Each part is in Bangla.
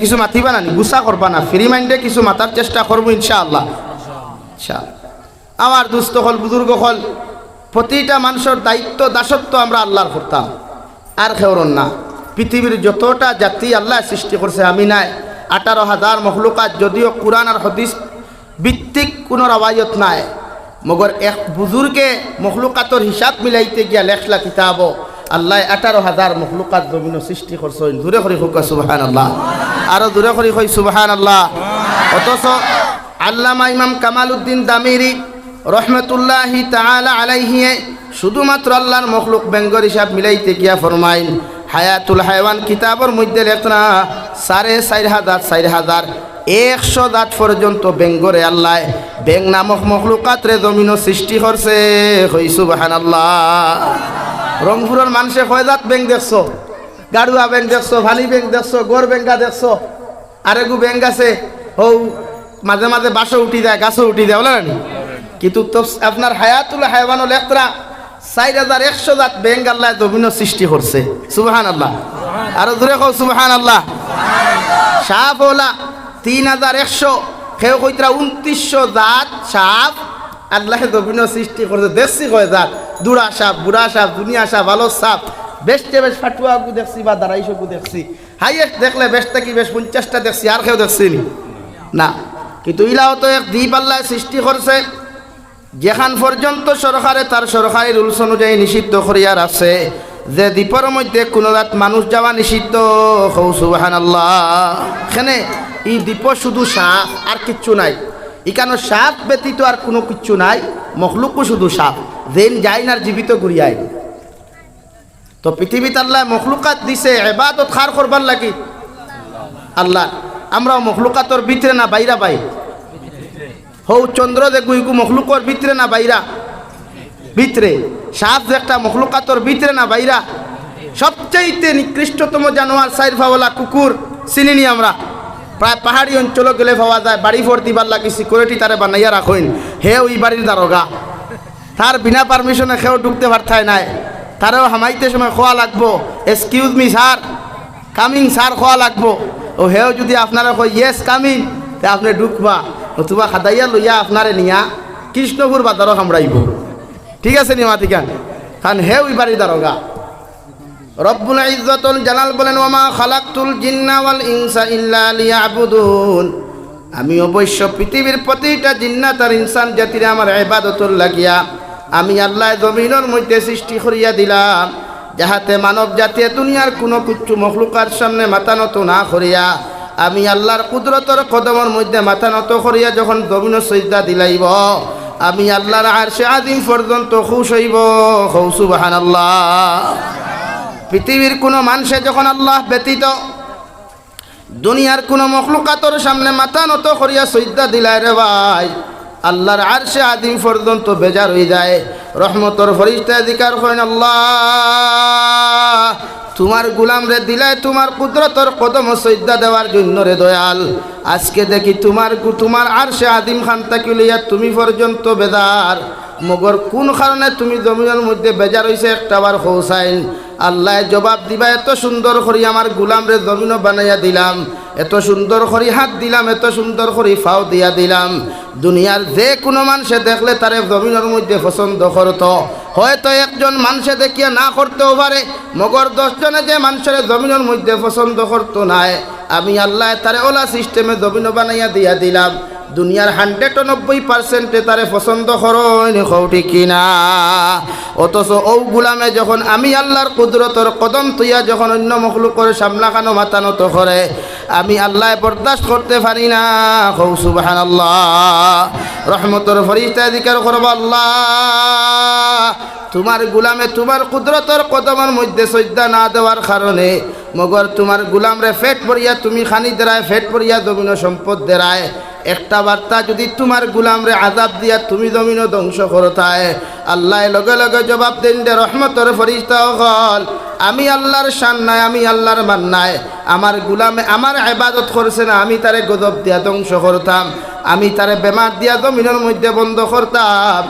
কিছু মাতিবা না, গুসা করবা না, ফ্রি মাইন্ডে কিছু মাতার চেষ্টা করবো ইনশাআল্লাহ। আমার দুস্থ হল, বুজুর্গ হল, প্রতিটা মানুষের দায়িত্ব দাসত্ব আমরা আল্লাহর করতাম, আর খেওরন না। পৃথিবীর যতটা জাতি আল্লাহ সৃষ্টি করছে আমি নাই 18,000 মখলুকাত, যদিও কোরআন আর হাদিস ভিত্তিক কোনো রাওয়ায়ত নাই, মগর এক বুজুর্গে মখলুকাতর হিসাব মিলাইতে গিয়া লেখলা কিতাব আল্লাহ 18,000 মখলুকাত জমিন সৃষ্টি করছেন। দূরে করি হোক সুবহানাল্লাহ, আরো দূরে করি হই সুবহানাল্লাহ। অথচ আল্লামা ইমাম কামালউদ্দিন দামিরি রহমতুল্লাহি তাআলা আলাইহি শুধুমাত্র আল্লাহর মখলুক বেঙ্গর হিসাব মিলাইতে গিয়া ফরমাইন, হায়াতুল হায়ওয়ান কিতাবের মধ্যে লেখনা 4,500 100 দাঁত পর্যন্ত বেঙ্গরে আল্লাহ বেং নামক মখলুকাত রে জমিন সৃষ্টি করছে। হই সুবহানাল্লাহ। রংপুরের মানুষে কয় জাত বেং দেখছো? গাড়ুয়া বেং দেখছো, ভালি বেং দেখছো, গোর বেঙ্গা দেখছো, আরেগু বেং আছে হৌ মাঝে মাঝে বাসও উঠি যায়, গাছও উঠি যায়, বলেন। কিন্তু তো আপনার হায়াতুল হায়ওয়ান লেখরা 4,100 জাত বেং আল্লাহ জমিন সৃষ্টি করছে। সুবহানাল্লাহ, আরো দূরে কও সুবহানাল্লাহ। সাপ ওলা 3,100, কেউ কইতরা 2,900 জাত সাপ আল্লাহ জমিন সৃষ্টি করছে। দেখছি কয় জাত, দুড়া সাপ, বুড়া সাপ, দুনিয়া সাপ, ভালো সাপ, বেশতে বেশ ফাটুয়া গু দেখছি বা 250 গু দেখছি, হাইয়েস্ট দেখলে বেশটা কি বেশ 50টা দেখছি, আর কেউ দেখছি না। কিন্তু ইলাও তো এক দ্বীপ আল্লাহ সৃষ্টি করছে, যেখান পর্যন্ত সরকারে তার সরকারি রুলস অনুযায়ী নিষিদ্ধ করিয়ার আছে, যে দ্বীপের মধ্যে কোনো রাত মানুষ যাওয়া নিষিদ্ধ। সুবহানাল্লাহ। এখানে এই দ্বীপ শুধু সাপ আর কিচ্ছু নাই, এখানে সাপ ব্যতীত আর কোনো কিচ্ছু নাই, মখলুকও শুধু সাপ, যেন যাই না জীবিত ঘুরিয়াই। তো পৃথিবীতে আল্লাহ মখলুকাত দিছে ইবাদত খার করবার লাগি আল্লাহ। আমরাও মখলুকাতর ভিতরে না বাইরা পাই? হৌ চন্দ্র যে গুইগু মখলুকর ভিতরে না বাইরা? ভিতরে। সাপ যে একটা মখলুকাতর ভিতরে না বাইরা? সবচাইতে নিকৃষ্টতম জানোয়ার 4 পাওয়ালা কুকুর চিনিনি আমরা, প্রায় পাহাড়ি অঞ্চল গেলে পাওয়া যায়, বাড়ি ভর্তি দিবার লাগি সিকিউরিটি তারে বানাইয়া রাখেন, হে ওই বাড়ির দারোগা, তার বিনা পারমিশনে কেউ ঢুকতে পারতায় নাই, তারেও হামাইতে সময় খোয়া লাগবো, excuse me sir, coming sir খোয়া লাগবো। ও হেও যদি আপনারা কই ইয়েস কামিং, তে আপনি ঢুকবা, নতুবা খাদাইয়া লইয়া আপনারে নিয়া কৃষ্ণপুর বাজারও কামড়াইব। ঠিক আছে নি মাতিকান, কারণ হে ওই বাড়ির দারোগা। রব্বুল ইজ্জতুল জালাল বলেন, ওয়ামা খালাকতুল জিন্না ওয়াল ইনসা ইল্লা লিয়াবুদুন, আমি অবশ্য পৃথিবীর প্রতিটা জিন্নাত আর ইনসান জাতিরে আমার ইবাদতুল লাগিয়া আমি আল্লাহ জমিনের মধ্যে সৃষ্টি করিয়া দিলাম, যাহাতে মানব জাতি দুনিয়ার কোনো কিচ্ছু মখলুকার সামনে মাথা নত না করিয়া আমি আল্লাহর কুদরতর কদমের মধ্যে মাথা নত করিয়া যখন জমিন সিজদা দিলাইব, আমি আল্লাহর আরশে আযীম পর্যন্ত খুশ হইব। সুবহানাল্লাহ। পৃথিবীর কোনো মানুষে যখন আল্লাহ ব্যতীত দুনিয়ার কোনো মখলুকাতর সামনে মাথা নত করিয়া সিজদা দিলাই রে ভাই, আল্লাহর আরশে আযীম পর্যন্ত বেজার হয়ে যায়। রহমতর ফরিস্তা জিকার করেন, আল্লাহ তোমার গুলাম রে দিলাই তোমার কুদরতর কদম সিজদা দেওয়ার জন্য রে দয়াল, আজকে দেখি তোমার আরশে আযীম খান তাকি লইয়া তুমি পর্যন্ত বেজার, মগর কোন কারণে তুমি জমিনের মধ্যে বেজার হইছে একটাবার খৌসাইন। আল্লাহ জবাব দিবা, এত সুন্দর করি আমার গুলাম রে জমিনও বানাইয়া দিলাম, এত সুন্দর করি হাত দিলাম, এত সুন্দর করি ফাও দিয়া দিলাম, দুনিয়ার যে কোনো মানুষে দেখলে তারে জমিনের মধ্যে পছন্দ করত, হয়তো একজন মানুষে দেখিয়া না করতেও পারে, মগর 10 জনে যে মানুষের জমিনের মধ্যে পছন্দ করতো নাই, আমি আল্লাহ তারে ওলা সিস্টেমে জমিন বানাইয়া দিয়া দিলাম, দুনিয়ার 190% তারে পছন্দ করেন, ঠিক কিনা? অথচ ও গুলামে যখন আমি আল্লাহর কুদরতর কদম তুইয়া যখন অন্য মখলুকের সামনাখানো মাথা নত করে, আমি আল্লাহ বরদাস্ত করতে পারি না। সুবহানাল্লাহ। রহমতর ফরিস্তা জিকির করব, আল্লাহ তোমার গুলামে তোমার কুদরতর কদমের মধ্যে সিজদা না দেওয়ার কারণে মগর তোমার গুলাম রে ফেট পড়িয়া তুমি খানি দেরায়, ফেট পড়িয়া জমিন সম্পদ দেরায়, একটা বার্তা যদি তোমার গুলাম রে আযাব দিয়া তুমি জমিন ধ্বংস করতায়, আল্লাহ লগে লগে জবাব দেন দে, রহমতর ফরিস্তা হল আমি আল্লাহর শান নাই, আমি আল্লাহর মান নাই, আমার গুলামে আমার ইবাদত করছে না, আমি তারে গজব দিয়া ধ্বংস করতাম, আমি তারে বেমার দিয়া জমিনের মধ্যে বন্ধ করতাম,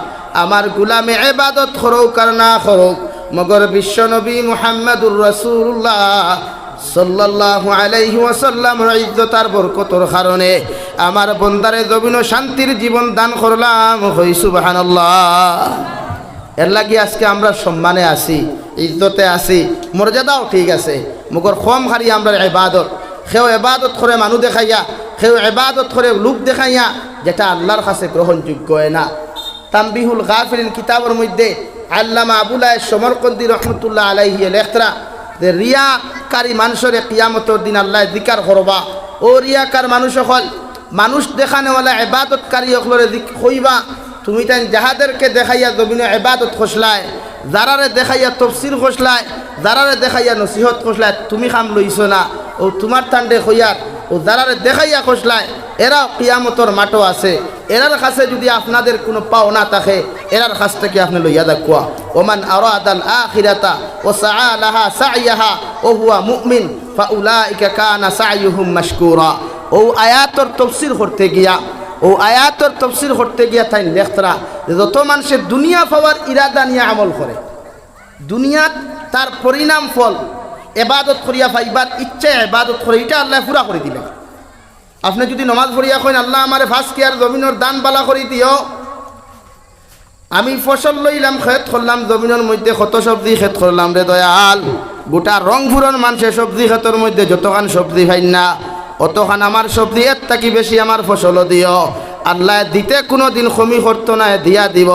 আমার গুলামে ইবাদত করুক আর না করুক, মগর বিশ্বনবী মুহাম্মদুর রাসূলুল্লাহ সাল্লাল্লাহু আলাইহি ওয়াসাল্লামের ইজ্জত আর বরকতের কারণে আমার বন্দারে জমিন শান্তির জীবন দান করলাম, হই সুবহানাল্লাহ। এর লাগি আজকে আমরা সম্মানে আছি, ইজ্জতে আছি, মর্যাদাও ঠিক আছে, মগর কম হারি আমরা ইবাদত। সেও ইবাদত করে মানুষ দেখাইয়া, সেও ইবাদত করে লোক দেখাইয়া, যেটা আল্লাহর কাছে গ্রহণযোগ্য হয় না। তানবিহুল গাফিলিন কিতাবের মধ্যে আল্লামা আবুলাই সমরকন্দি রহমতুল্লাহ আলাইহি লেখরা যে রিয়াকারী মানুষের কিয়ামতের দিন আল্লাহ জিকার করবা। ও রিয়াকার মানুষ হল মানুষ দেখানেওয়ালা ইবাদতকারী হলরে কইবা, তুমি তাই যাহাদেরকে দেখাইয়া জমিনে ইবাদত খসলায়, যারারে দেখাইয়া তফসির খসলায়, যারারে দেখাইয়া নসিহত খসলায়, তুমি খাম লইছো না। ও তোমার তান্ডে হইয়ার ও যারারে দেখাইয়া খসলায় এরাও কিয়ামতর মাঠও আছে। এরার কাছে যদি আপনাদের কোনো পাও না থাকে, এরার কাছ থেকে আপনি লইয়া দেখুয়া। ওমান আরাদাল আখিরাতা ওয়া সাআ লাহা সাইয়াহা ওয়া হুয়া মুমিন ফাউলাইকা কানা সাইয়ুহুম মাশকুরা। ও আয়াতর তফসির করতে গিয়া, ও আয়াতর তফসির করতে গিয়া তাই লেখতরা যে যত মানুষের দুনিয়া পাওয়ার ইরাদা নিয়ে আমল করে, দুনিয়াত তার পরিণাম ফল এবাদত করিয়া পাইবার ইচ্ছা এবাদত করে, এটা আল্লাহ পুরা করে দিলেন। আপনি যদি নমাজ পড়িয়া কইন আল্লাহ আমারে ফাঁসকি আর জমিনের দান বালা করে দিও, আমি ফসল লইলাম খেত করলাম, জমিনের মধ্যে কত সবজি খেত করলাম রে দয়াল, গোটা রংপুরের মানুষের সবজি খেতের মধ্যে যতখান সবজি খাই না অতখান আমার সবজি এর থাকি বেশি আমার ফসলও দিও। আল্লাহ দিতে কোনো দিন কমি করতো না, দিয়া দিব।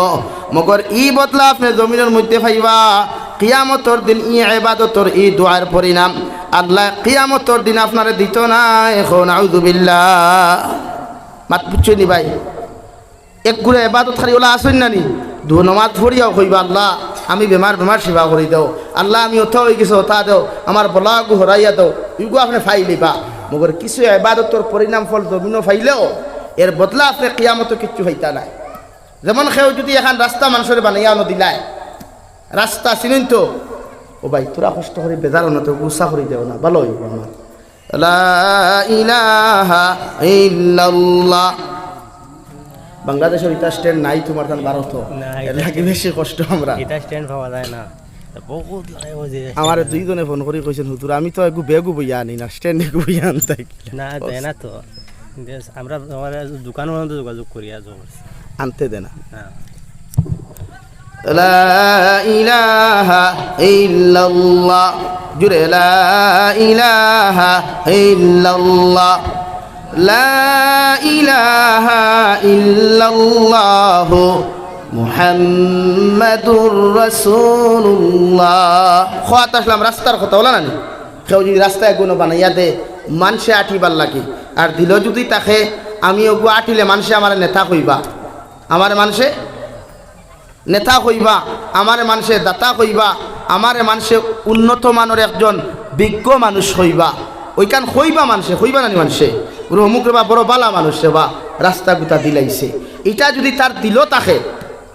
মগর ই বদলা আপনি জমিনের মধ্যে পাইবা কিয়ামতর দিন, ই ইবাদতর ই দোয়ার পরিণাম আল্লাহ কিয়ামতর দিন আপনারে দিত না। এখন আউযুবিল্লাহ মাত বুঝছো নি ভাই, এক গুড়ে ইবাদত খালি ওলা আসেন না নি, দু নমাজ পড়িয়াও কইবা আল্লাহ আমি বেমার সেবা করি দাও, আল্লাহ আমি ওঠা হয়ে গেছো ওঠা দাও, আমার বলাগু হরাইয়া দাও, ইগু আপনি ফাইলিবা। মগর কিছু ইবাদতর পরিণাম ফল জমিনও ফাইলেও এর বদলা আপনি কিয়ামত কিচ্ছু হইতা নাই। যেমন সেও যদি এখন রাস্তা মানুষের বানাইয়া নদিলায়, রাস্তা চিনেন তো, ও ভাই তোরা কষ্ট করে বেজারও না তো গুসা করে দেও না, ভালো হইব আমার। লা ইলাহা ইল্লাল্লাহ। বাংলাদেশের ইটা স্ট্যান্ড নাই তোমার তান ভারত, এর লাগে বেশি কষ্ট আমরা, এটা স্ট্যান্ড পাওয়া যায় না। আমার দুইজনে ফোন করে কইছেন হুতুর আমি তো একটু বেগু বইয়া আনি না, স্ট্যান্ড একটু বইয়া আনতাই না দেয় না তো, আমরা দোকানের মধ্যে যোগাযোগ করি আনতে দে না। হ্যাঁ লা ইলাহা ইল্লাল্লাহ, জুড়ে লা ইলাহা ইল্লাল্লাহ, লা ইলাহা ইল্লাল্লাহ মুহাম্মাদুর রাসূলুল্লাহ। খোয়াত আসলাম রাস্তার কথা বলা না, কেউ যদি রাস্তায় কোনো বানাইয়া দে মানুষে আঠিবার লাগে, আর দিল যদি তাকে আমি ওগু আঠিলে মানুষে আমার নেতা কইবা, আমার মানুষে নেতা কইবা, আমার মানুষে দাতা কইবা, আমার মানুষে উন্নত মানের একজন বিজ্ঞ মানুষ হইবা, ওইখান হইবা মানুষে হইবা না মানুষে অমুক বা বড় বালা মানুষ বা রাস্তা গুতা দিলাইছে। এটা যদি তার দিল তাকে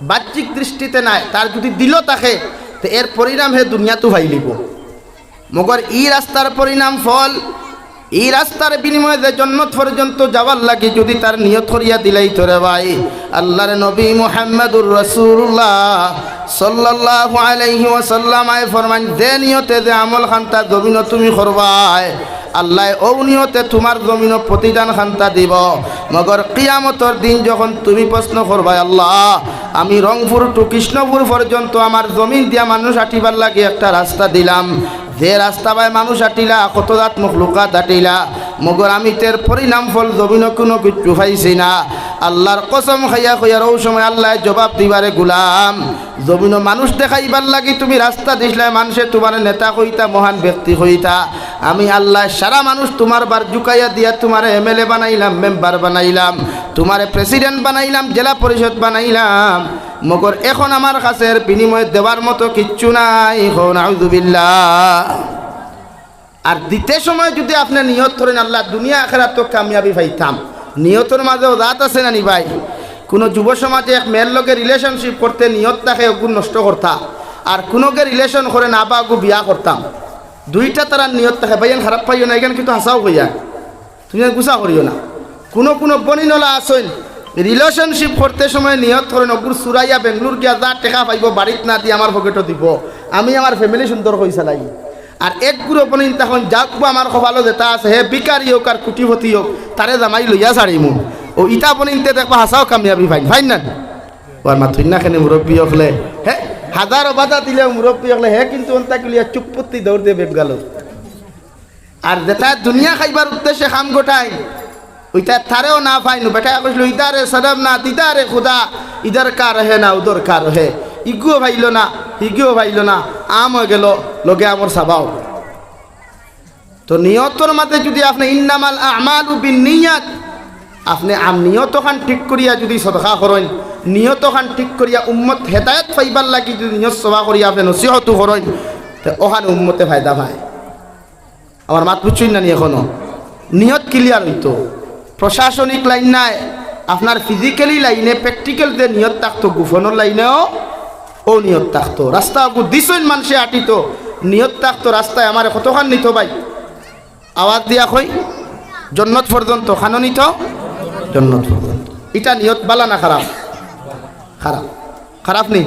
বাহ্যিক দৃষ্টিতে নাই, তার যদি দিল তাকে তো এর পরিণাম হে দুনিয়াতো ভাইলিব। মগর এই রাস্তার পরিণাম ফল, এই রাস্তার বিনিময়ে যে জন্নত পর্যন্ত যাওয়ার লাগে যদি তার নিয়ত করিয়া দিলাই তোরে ভাই, আল্লাহর নবী মুহাম্মদুর রাসূলুল্লাহ সাল্লাল্লাহু আলাইহি ওয়াসাল্লাম আয় ফরমান, যে নিয়তে যে আমল খান্তা জমিন তুমি করবাই আল্লাহ ও নিয়তে তোমার জমিন প্রতিদান খান্তা দিব। মগর কিয়ামতর দিন যখন তুমি প্রশ্ন করবাই আল্লাহ আমি রংপুর টু কৃষ্ণপুর পর্যন্ত আমার জমিন দিয়া মানুষ আটিবার লাগে একটা রাস্তা দিলাম, যে রাস্তা বাই মানুষ আটিলা কত জাত মখলুকাত আটিলা, মগর আমি তের পরিণাম ফল জমিন কোনো কিচ্ছু পাইছি না। আল্লাহর কসম খাইয়া কইয়ার ও সময় আল্লাহ জবাব দিবারে গুলাম, জমিন মানুষ দেখাইবার লাগি তুমি রাস্তা দিসলে মানুষে তোমার নেতা কইতা মহান ব্যক্তি কইতা, আমি আল্লাহ সারা মানুষ তোমার বার জুকাইয়া দিয়া তোমার এমএলএ বানাইলাম, মেম্বার বানাইলাম, তোমার প্রেসিডেন্ট বানাইলাম, জেলা পরিষদ বানাইলাম, মগর এখন আমার কাছে বিনিময়ে দেওয়ার মতো কিচ্ছু নাই। নাউযুবিল্লাহ। আর দিতে সময় যদি আপনি নিয়ত করেন আল্লাহ দুনিয়া আখিরাত তো কামিয়াবি পাইতাম, নিয়তের মাঝেও রাত আছে না নি ভাই। কোনো যুব সমাজে এক মেয়ের লোকের রিলেশনশিপ করতে নিয়ত থাকে ওগুলো নষ্ট করতা, আর কোনোকে রিলেশন করে না বা ওগু বিয়া করতাম, দুইটা তারা নিয়ত থাকে ভাইয়ান খারাপ পাইও না, এখানে কিন্তু হাসাও হইয়া তুমি গুছা করিও না। কোনো বনিনলা আসেন রিলেশনশিপ করতে সময় নিয়ত করেন ওগুর সুরাইয়া বেঙ্গলোর গিয়া যা টেকা পাইব বাড়িত না দিয়ে আমার পকেটও দিব, আমি আমার ফ্যামিলি সুন্দর হয়ে চালাই, আর এক গুরু বনিন তখন যাকবো আমার কপালো যেটা আছে হে বিকারি হোক আর কুটিপতি হোক তারে জামাই লইয়া ছাড়িমু ও ইটা বনিনতে দেখবো হাসাও কামিয়াবি ফাইন না ওর মাথুই না খানে মুরব্বী হলে হে হাজারো বাধা দিলে মুরব্বী হলে হে কিন্তু অন্তাকুলিয়া চুপপত্তি দৌড় দিয়ে বেগ গেল আর যেটা দুনিয়া খাইবার উদ্দেশ্যে খাম গোটাই ওইটা তারেও না পাইনু বেটা কইল ইদারে সদম না দিদারে খুদা ইদার কার হে না উদর কার হে ইগুও ভাইল না ইগুও ভাইল না আম হয়ে গেল লগে আমর সাবাও তো নিয়তর মাঝে যদি আপনি ইন্নামাল আমালু বিন্নিয়াত আপনি নিয়ত খান ঠিক করিয়া যদি সদকা করেন নিয়ত খান ঠিক করিয়া উম্মত হেদায়েত পাইবার লাগি যদি নিয়ত সভা করিয়া আপনি নসিহতু করেন তো ওখানে উম্মতে ফায়দা পায় আমার মাত বুঝছই না নি এখনো নিয়ত ক্লিয়ার হইতো প্রশাসনিক লাইন নাই আপনার ফিজিক্যালি লাইনে প্র্যাকটিক্যাল যে নিয়ত থাকতো গুফনের লাইনেও ও নিয়ত থাকতো রাস্তা আগু দিছইন মানুষে আটিত নিয়ত থাকতো রাস্তায় আমার কতখান নিত ভাই আওয়াজ দিয়া কই জন্নত পর্যন্ত খানো নিত জন্নত পর্যন্ত এটা নিয়ত বালা না খারাপ খারাপ খারাপ নেই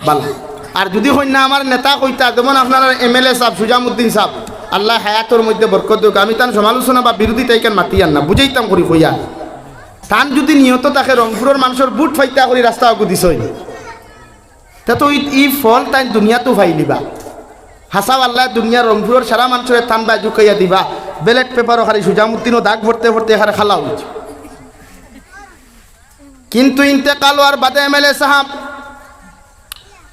বালা আর যদি হই না আমার নেতা কইতা যেমন আপনার MLA সাহেব সুজামুদ্দিন সাহেব আল্লাহ হায়াতর মধ্যে বরকত দিক আমি তার সমালোচনা বা বিরোধিতা এখান মাতিয়ান না বুঝাইতাম করি কইয়া তান যদি নিয়ত তাকে রংপুরের মানুষের বুট ফাইতা করি রাস্তা আগু দিছই তা তো ই ফল তাই দুনিয়াতো ফাইলিবা হাসাব আল্লাহ দুনিয়া রংপুরের সারা মানুষের থান বা ঝুঁকাইয়া দিবা ব্যালেট পেপারও খালি সুজামুদ্দিনও দাগ ভরতে ভরতে এখানে খালা হয়েছে কিন্তু ইন্তেকাল হওয়ার বাদে MLA সাহাব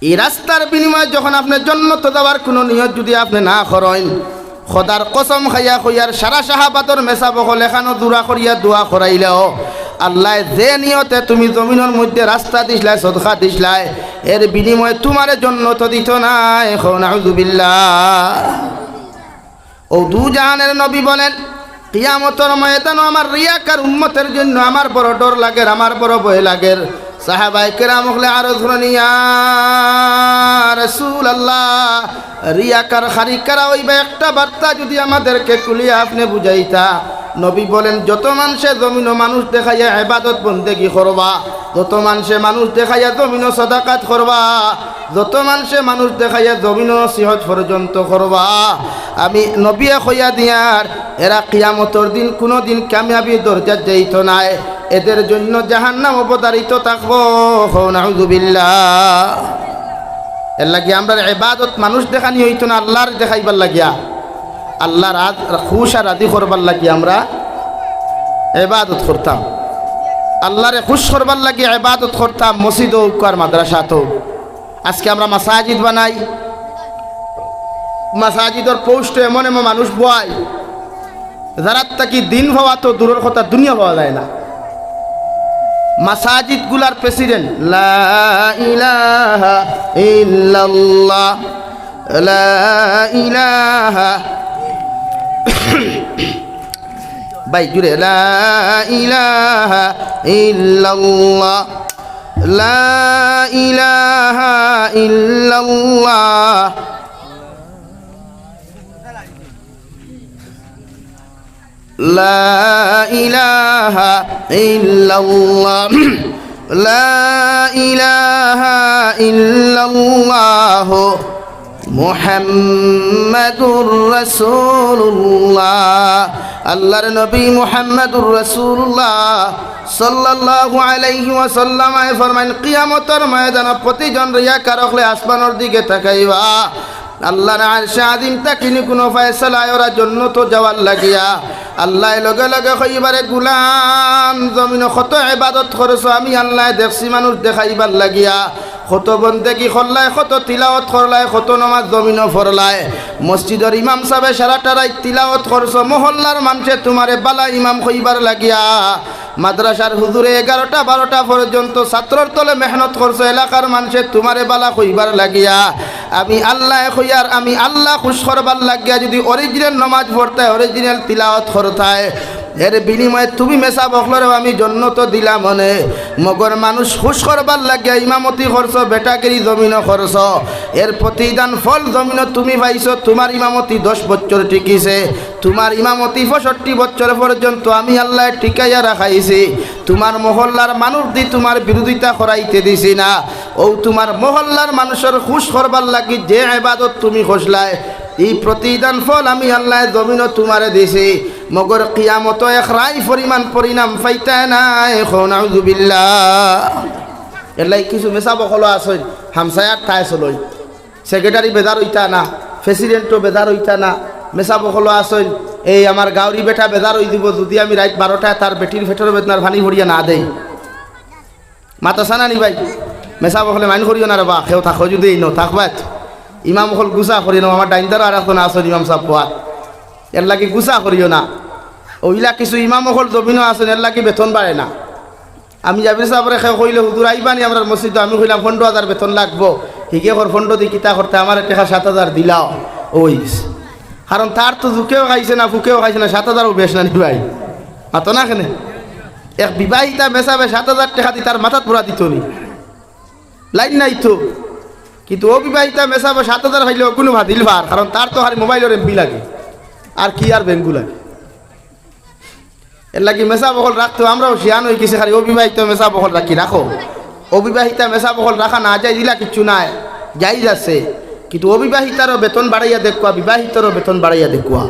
এই রাস্তার বিনিময়ে যখন আপনার জন্নত দেওয়ার কোনো নিয়ত যদি আপনি না করেন খোদার কসম খাইয়া কইয়ার সারা সাহাবাতর মেসা বকল এখানো দূরা করিয়া দোয়া করাইলেও আল্লাহ যে নিয়তে তুমি জমিনের মধ্যে রাস্তা দিসলাই সদকা দিসলাই এর বিনিময়ে তোমার জন্নত দিত না এখন আউযুবিল্লাহ ও দু জাহানের নবী বলেন কিয়ামতের ময়দানে আমার রিয়াকার উম্মতের জন্য আমার বড় ডর লাগে আমার বড় ভয় লাগে সাহাবায়ে কেরাম হলে আরো ধরুন ইয়া রাসূলুল্লাহ রিয়াকার খারিকারা হইবে একটা বার্তা যদি আমাদেরকে কুলিয়ে আপনি বুঝাইতা নবী বলেন যত মানুষে জমিন মানুষ দেখাইয়া ইবাদত বন্দেগি করবা যত মানুষে মানুষ দেখাইয়া জমিন সাদাকাত করবা যত মানুষে মানুষ দেখাইয়া জমিন নসিহত পর্যন্ত করবা আমি নবীয়ে কইয়া দিয়ার এরা কিয়ামতের দিন কোনো দিন কামিয়াবি দরজা যাইত নাই এদের জন্য জাহান্নাম অবধারিত থাকবো নাউযুবিল্লাহ এর লাগি আমরা ইবাদত মানুষ দেখানি হইতো না আল্লাহর দেখাইবার লাগিয়া আল্লাহর খুশ আর রাজি করবার লাগি আমরা ইবাদত করতাম আল্লাহরে খুশ করবার লাগি ইবাদত করতাম মসজিদ হোক আর মাদ্রাসাত হোক আজকে আমরা মাসাজিদ বানাই মাসাজিদের পোস্ট এমন এমন মানুষ বয় যারা তাকি দিন হওয়া তো দূরের কথা দুনিয়া পাওয়া যায় না মাসাজিদ গুলার প্রেসিডেন্ট লা ইলাহা ইল্লাল্লাহ লা ইলাহা ভাই জুড়ে লা ইলাহা ইল্লাল্লাহ লা ইলাহা ইল্লাল্লাহ লা ইলাহা ইল্লাল্লাহ লা ইলাহা ইল্লাল্লাহ মুহাম্মাদুর রাসূলুল্লাহ আল্লাহর নবী মুহাম্মাদুর রাসূলুল্লাহ সাল্লাল্লাহু আলাইহি ওয়াসাল্লাম ফরমান কিয়ামতের ময়দানে প্রতিজন রিয়াকার হলে আসমানের দিকে তাকাইবা আল্লাহর আরশে আযীম তাকিনি কোনো ফয়সালা ওরা জান্নাত যাওয়ার লাগিয়া আল্লাহ লগে লগে কইবারে গোলাম জমিন কত ইবাদত করছো আমি আল্লাহ দেখছি মানুষ দেখাইবার লাগিয়া কত বন্দেগি করলাই কত তিলাওয়াত করলাই কত নামাজ জমিন পড়লাই মসজিদের ইমাম সাহেব সারাটা রাত তিলাওয়াত করছো মহল্লার মানুষে তোমারে বালা ইমাম কইবার লাগিয়া মাদ্রাসার হুজুরে 11টা 12টা পর্যন্ত ছাত্রর তলে মেহনত করছো এলাকার মানুষে তোমারে বালা কইবার লাগিয়া আমি আল্লাহ কইয়ার আমি আল্লাহ খুশ করবার লাগিয়া যদি অরিজিনাল নামাজ পড়তে অরিজিনাল তিলাওয়াত করতায় এর বিনিময়ে তুমি মেসা বখলরেও আমি জন্নত দিলাম মনে মগর মানুষ খুশ করবার লাগিয়া ইমামতি করছো বেটাগিরি জমিন করছো এর প্রতিদান ফল জমিন তুমি পাইছো তোমার ইমামতি 10 বছর টিকিছে তোমার ইমামতি 65 বছর পর্যন্ত আমি আল্লাহ টিকাইয়া রাখাইছি তোমার মহল্লার মানুষ দি তোমার বিরোধিতা করাইতে দিছি না ও তোমার মহল্লার মানুষের খুশ করবার লাগি যে ইবাদত তুমি খসলায় এই প্রতিদান ফল আমি আল্লাহ জমিন তোমারে দিছি মগর কিয়ামত এক রাই পরিমাণ পরিণাম পাইতা নাই নাউযুবিল্লাহ এলাই কিছু মেসা বকল আসই হামসায়ার ঠাই চলই সেক্রেটারি বেদার হইতা না প্রেসিডেন্টও বেদার হইতা না মেসা বকল আসই এই আমার গাউরি বেটা বেদার হই দিব যদি আমি রাত 12টায় তার বেটির ফেটর বেদনার ভানি ভরিয়া না দেই মাতা সানা নি ভাই মেসা বকলে মাইন করিও না রে বা কেউ থাকো যদি ন থাকবাত ইমাম হল গুসা করি না আমার ডাইন্দারও আর এখন আসল ইমাম সাহেব পোয়াত এর লাগি গুসা করিও না ওইলা কিছু ইমাম হল জমিনও আসেন এর লাগি বেতন বাড়ে না আমি জাবির সাহেবরে কইলে হুজুর আইবানি আমরা মসজিদ আমি কইলাম 15,000 বেতন লাগবো হিগে কর 15 দি কিতা করতে আমার টাকা 7,000 দিলাও ওই কারণ তার তো জুকেও খাইছে না ফুকেও খাইছে না 7,000ও বেশ না নি ভাই মাতো না কেন এক বিবাহিতা মেসাবে 7,000 টাকা দি তার মাথাত পুরা দিত নি লাইন নাই তো কিন্তু অবিবাহিতা মেসাবে 7,000 খাইলেও কোনো ভাদিল ভার কারণ তার তো খালি মোবাইলের এমবি লাগে আর কি আর বেঙ্গু লাগে এর লাগি মেসা বকল রাখতো আমরাও শিয়ান হয়ে গেছি খালি অবিবাহিত মেসা বকল রাখি রাখো অবিবাহিতা মেসা বকল রাখা না যায় দিলা কিচ্ছু নাই যাই যাচ্ছে কিন্তু অবিবাহিতারও বেতন বাড়াইয়া দেখুয়া বিবাহিতারও বেতন বাড়াইয়া দেখুয়া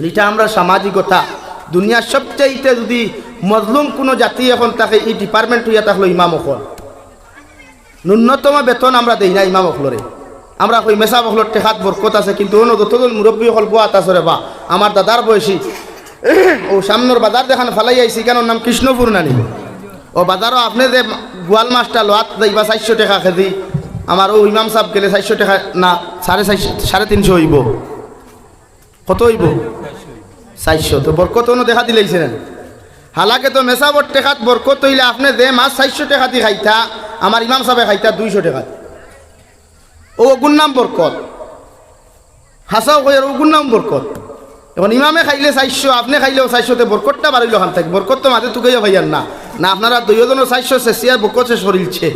এটা আমরা সামাজিকতা দুনিয়ার সবচাইতে যদি মজলুম কোনো জাতি এখন তাকে এই ডিপার্টমেন্ট হইয়া থাকলো ইমাম অকল ন্যূনতম বেতন আমরা দেই না ইমাম অকলরে আমরা কই মেসা বকলর টেকাত বরকত আছে কিন্তু অন্য যতজন মুরব্বী অকল বোয়াত আছে রে বা আমার দাদার বয়সী ও সামনের বাজার দেখান ফালাই আইসি কেন নাম কৃষ্ণপুর নানি ও বাজারও আপনি যে গোয়াল মাছটা লোয়াত যাইবা 400 টাকা কেজি আমার ও ইমাম সাহেব গেলে 400 টাকা না 350 হইব কত হইব 400 তো বরকত অনু দেখা দিলেইছেন হালাকে তো মেসাবর টেকাত বরকত হইলে আপনি যে মাছ 400 টাকা দি খাইতা আমার ইমাম সাহেব খাইতা 200 টাকা ও গুণ নাম বরকত হাসাও কই আর ও গুণ নাম বরকত এখন ইমামে খাইলে 400 আপনি খাইলেও 400 বরকতটা বাড়িল ওখান থেকে বরকত তো মাঝে তুকেও ভাইয়ার না না আপনারা দুইজনের 400 শেষিয়ার বরকত সে শরীরছে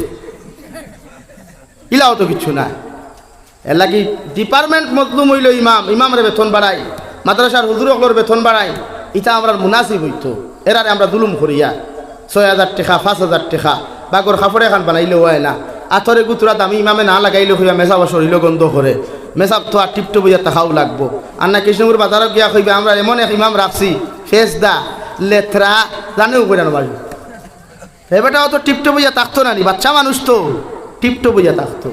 ইলাও তো কিছু না এর লাগি ডিপার্টমেন্ট মজলুম হইল ইমামরে বেতন বাড়াই মাদ্রাসার হুজুরগুলোর বেতন বাড়াই এটা আমরা মুনাসিব হইতো এরারে আমরা জুলুম করিয়া 6,000 টাকা 5,000 টাকা বাগর কাপড় এখন বানাইলেও হয় না আথরে গুতুরা দামি ইমামে না লাগাইলে হইয়া মেসাব শরীর গন্ধ করে মেসাব তো আর টিপটো বইয়া তাকাও লাগবো আর না কৃষ্ণপুর বাজারত গিয়া কইবে আমরা এমন এক ইমাম রাখছি ফেস দা লেথরা জানেও করে না বাড়ি এবারটাও তো টিপটো বইয়া থাকতো না নি বাচ্চা মানুষ তো টিপটো বইয়া থাকতো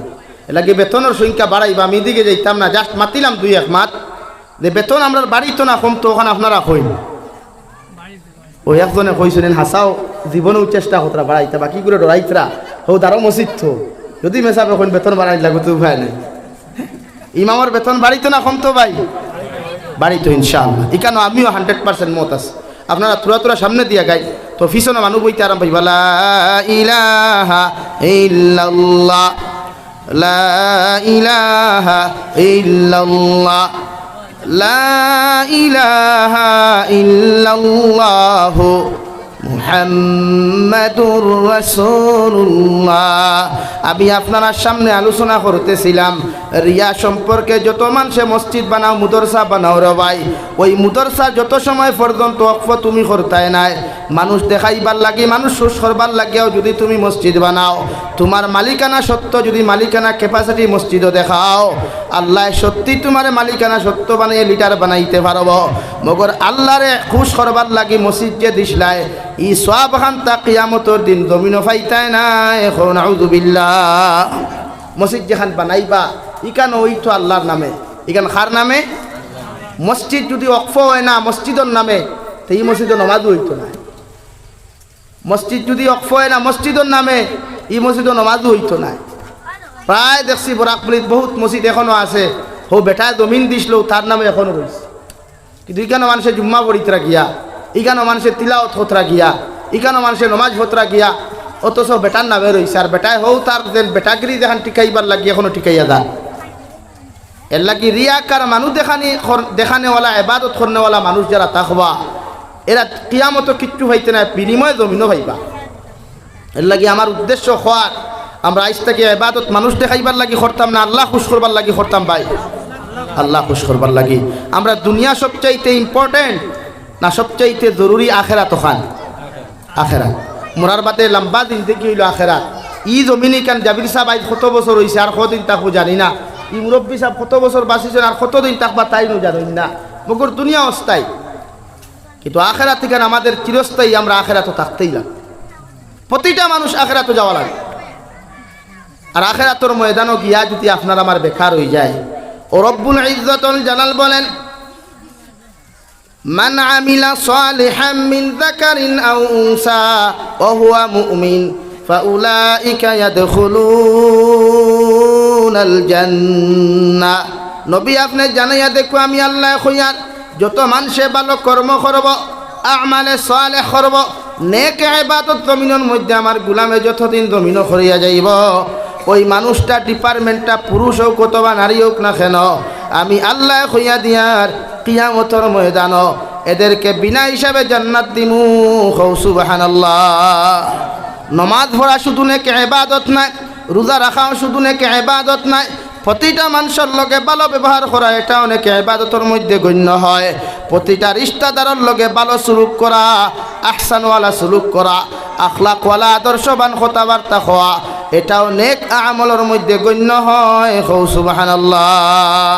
এলাকি বেতনের সংখ্যা বাড়াইবা আমি দিকে যাইতাম না জাস্ট মাতিলাম 2-1 মাত যে বেতন আমরা বাড়িতো না কমতো ওখানে আপনারা কইন ওই একজনে কইছিলেন হাসাও জীবনেও চেষ্টা কতরা বাড়াইতে বাকি করে ডরাইতরা হো তারও মসজিদ তো যদি মেসাবে কোন বেতন বাড়াই লাগবে তো উপায় নেই ইমামের বেতন বাড়িতো না কমতো ভাই বাড়িতো ইনশাআল্লাহ এখানে আমিও 100% মত আছে আপনারা তুরা সামনে দিয়া গাই তো ফিসনে মানুষ বইতে আরাম পাইবা লা ইলাহা ইল্লাল্লাহ লা ইলাহা ইল্লাল্লাহ লা ইলাহা ইল্লাল্লাহ মুহাম্মাদুর রাসূলুল্লাহ আমি আপনার সামনে আলোচনা করতেছিলাম রিয়া সম্পর্কে যত মানুষে মসজিদ বানাও মুদরসা বানাও রে ভাই ওই মুদরসা যত সময় পর্যন্ত ওয়াকফ তুমি করতাই নাই মানুষ দেখাইবার লাগি মানুষ সুস করবার লাগিয়াও যদি তুমি মসজিদ বানাও তোমার মালিকানা সত্য যদি মালিকানা ক্যাপাসিটি মসজিদও দেখাও আল্লাহ সত্যি তোমার মালিকানা সত্য বানিয়ে লিটার বানাইতে পারব মগর আল্লাহরে খুশ করবার লাগি মসজিদ যে দিসলাই ই সওয়াব খান্তা কিয়ামতের দিন জমিনও ফাইতায় না এখন আউযুবিল্লাহ মসজিদ যেখান বানাইবা ইকান ওই তো আল্লাহর নামে ইকান কার নামে মসজিদ যদি ওয়াকফ হয় না মসজিদের নামে তো এই মসজিদে নামাজও হইতো না মসজিদ যদি ওয়াকফ হয় না মসজিদের নামে এই মসজিদে নামাজও হইতো না প্রায় দেখছি বরাকপুলিত বহুত মসজিদ এখনো আছে হো বেটায় জমিন দিছিল তার নামে এখনো রয়েছে কিন্তু এখানে মানুষের জুম্মা পড়িতরা গিয়া এখানে মানুষের তিলাওয়াত হতরা গিয়া এখানে মানুষের নমাজ হতরা গিয়া অথচ বেটার নামে রয়েছে আর বেটায় হও তার যেন বেটাগিরি দেখান টিকাইবার লাগি এখনো টিকাইয়া দেন এর লাগি রিয়াকার মানুষ দেখানেওয়ালা এবাদত করনেওয়ালা মানুষ যারা তাকওয়া এরা কিয়ামত কিচ্ছু হইতে না বিনিময় জমিনও ভাইবা এর লাগি আমার উদ্দেশ্য হওয়ার আমরা আজ থেকে এবাদত মানুষ দেখাইবার লাগি করতাম না আল্লাহ খুশ করবার লাগি করতাম ভাই আল্লাহ খুশ করবার লাগি আমরা দুনিয়া সবচাইতে ইম্পর্টেন্ট না সবচাইতে জরুরি আখেরাত ওখান আখেরাত মোরার বাদে লম্বা দিন থেকে হইল আখেরাত ই জমিনি কান জাবির সাহেব আজ কত বছর হয়েছে আর কদিন তাকে জানি না ই মুরব্বী সাহেব কত বছর বাঁচিছেন আর কতদিন থাকবা তাই নু জানেন না, মগর দুনিয়া অস্থায়ী, কিন্তু আখেরাত থেকে আমাদের চিরস্থায়ী, আমরা আখেরাতও থাকতেই লাগে। প্রতিটা মানুষ আখেরাতও যাওয়া লাগে। আর আখেরাতর ময়দানও গিয়া যদি আপনার আমার বেকার হয়ে যায়, ও রব্বুল ইজ্জতুল জালাল বলেন, মান আমিলা সালিহাম মিন যাকারিন আও উনসা ওয়া হুয়া মুমিন ফাউলাইকা ইয়াদখুলুনাল জান্নাহ। নবী আপনি জানাইয়া দেখো আমি আল্লাহ কইয়ার যত মানুষে ভালো কর্ম করব, আমালে সালেহ করব, নেক ইবাদত জমিনের মধ্যে আমার গোলামে যতদিন জমিন করিয়া যাইব, ওই মানুষটা ডিপার্টমেন্টটা পুরুষ হোক অথবা নারী হোক না কেন, আমি আল্লাহ কইয়া দিয়ার কিয়ামতের ময়দান এদেরকে বিনা হিসাবে জান্নাত দিমু। সুবহানাল্লাহ। নমাজ পড়া শুধু নেক ইবাদত নাই, রোজা রাখাও শুধু নেক ইবাদত নাই, প্রতিটা মানুষের লগে ভালো ব্যবহার করা এটা অনেক ইবাদতের মধ্যে গণ্য হয়। প্রতিটা রিশতাদারের লগে ভালো সুলুক করা, আহসানওয়ালা সুলুক করা, আখলাকওয়ালা আদর্শবান কথাবার্তা হওয়া এটাও নেক আমলের মধ্যে গণ্য হয়। সুবহানাল্লাহ।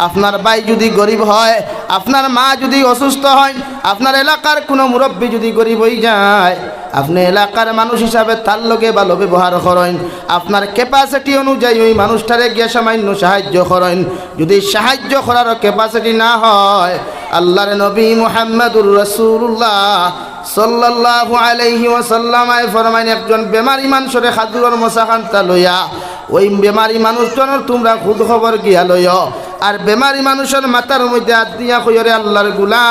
আপনার ভাই যদি গরিব হয়, আপনার মা যদি অসুস্থ হয়, আপনার এলাকার কোনো মুরব্বী যদি গরিব হয়ে যায়, আপনি এলাকার মানুষ হিসাবে তার লগে ভালো ব্যবহার করেন, আপনার ক্যাপাসিটি অনুযায়ী ওই মানুষটারে গিয়ে সামান্য সাহায্য করেন। যদি সাহায্য করারও ক্যাপাসিটি না হয়, আল্লাহর নবী মুহাম্মদুর রাসূলুল্লাহ সাল্লাল্লাহু আলাইহি ওয়াসাল্লাম ফরমাইন, একজন বেমারি মানুষরে খাজুরের মশাখানটা লইয়া ওই বেমারি মানুষজনের তোমরা খুদ খবর গিয়া লইও, আর বেমারি মানুষের মাথার মধ্যে হাত দিয়া কইরে আল্লাহর গোলাম,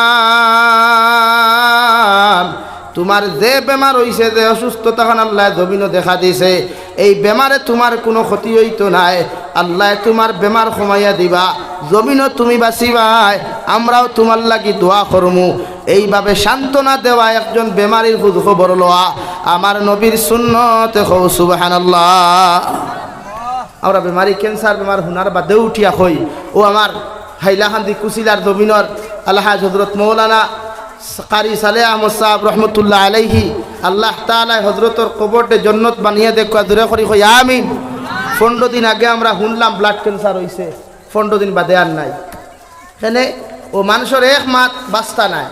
তোমার যে বেমার হইছে, যে অসুস্থ তখন আল্লাহ জমিনও দেখা দিছে, এই বেমারে তোমার কোনো ক্ষতি হইতো নাই, আল্লাহ তোমার বেমার কমাইয়া দিবা, জমিনও তুমি বাঁচিবাই, আমরাও তোমার লাগি দোয়া করমু। এইভাবে সান্ত্বনা দেওয়া একজন বেমারির খোঁজ খবর লওয়া আমার নবীর সুন্নতে। সুবহানাল্লাহ। আমরা বেমারি ক্যান্সার বেমার হুনার বাদে উঠিয়া কই, ও আমার হাইলাকান্দি কুচিলার জমিনর আলহাজ হজরত মৌলানা কারি সালেহ আহমদ সাহেব রহমতুল্লাহ আলাইহি, আল্লাহ তাআলা হজরতর কবরটে জন্নত বানিয়ে দেখা দূরে করি কই আমিন। 15 দিন আগে আমরা শুনলাম ব্লাড ক্যান্সার হয়েছে, 15 দিন বাদে আর নাই। এখানে ও মানুষের এক মাত বাস্তা নাই,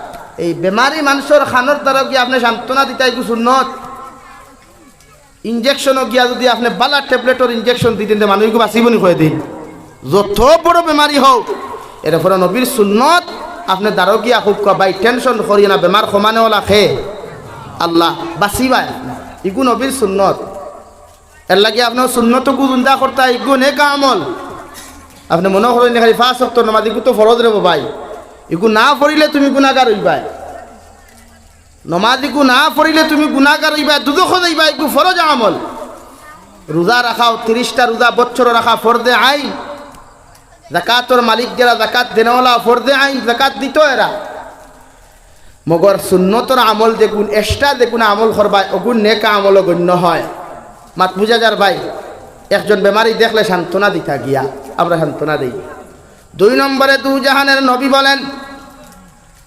এই বেমারি মানুষের খানোর দ্বারা গিয়ে আপনি সান্ত্বনা দিতে সুন্নত। ইঞ্জেকশনও গিয়া যদি আপনি বালা ট্যাবলেটর ইঞ্জেকশন দিতেন, মানুষকে বাঁচিব নি কয়ে দিন, যত বড় বেমারি হোক। এরপরে নবীর সুন্নত আপনি দ্বারো গিয়া খুব ভাই টেনশন করিয়ে না, বেমার সমানেওয়ালা খে আল্লাহ বাঁচিবাই, ইগু নবীর সুন্নত। এর লাগে আপনার সুন্নতকু চিন্তা করতে ইগু নেক আমল। আপনি মনে করেন খালি 5 ওয়াক্ত নামাজ, ইগু তো ফরজ রেব ভাই, ইগু না পড়িলে তুমি গুনাহগার হইবাই। নমাজ ইগু না পড়িলে তুমি গুনাহগার হইবাই, দুদক যাইবা, ইগু ফরজ আমল। রোজা রাখাও 30টা রোজা বছর রাখা ফরদে আইন। যাকাতর মালিক যারা যাকাত দেনওয়ালা ফরদে আইন, যাকাত দিত এরা। মগর সুন্নতর আমল দেখুন, এক্সট্রা দেখুন আমল করবাই, ওগুন নেক আমল গণ্য হয়। মাত বুঝা যার ভাই, একজন বেমারি দেখলে সান্ত্বনা দিতা গিয়া আমরা সান্ত্বনা দিই। 2 নম্বরে দু জাহানের নবী বলেন,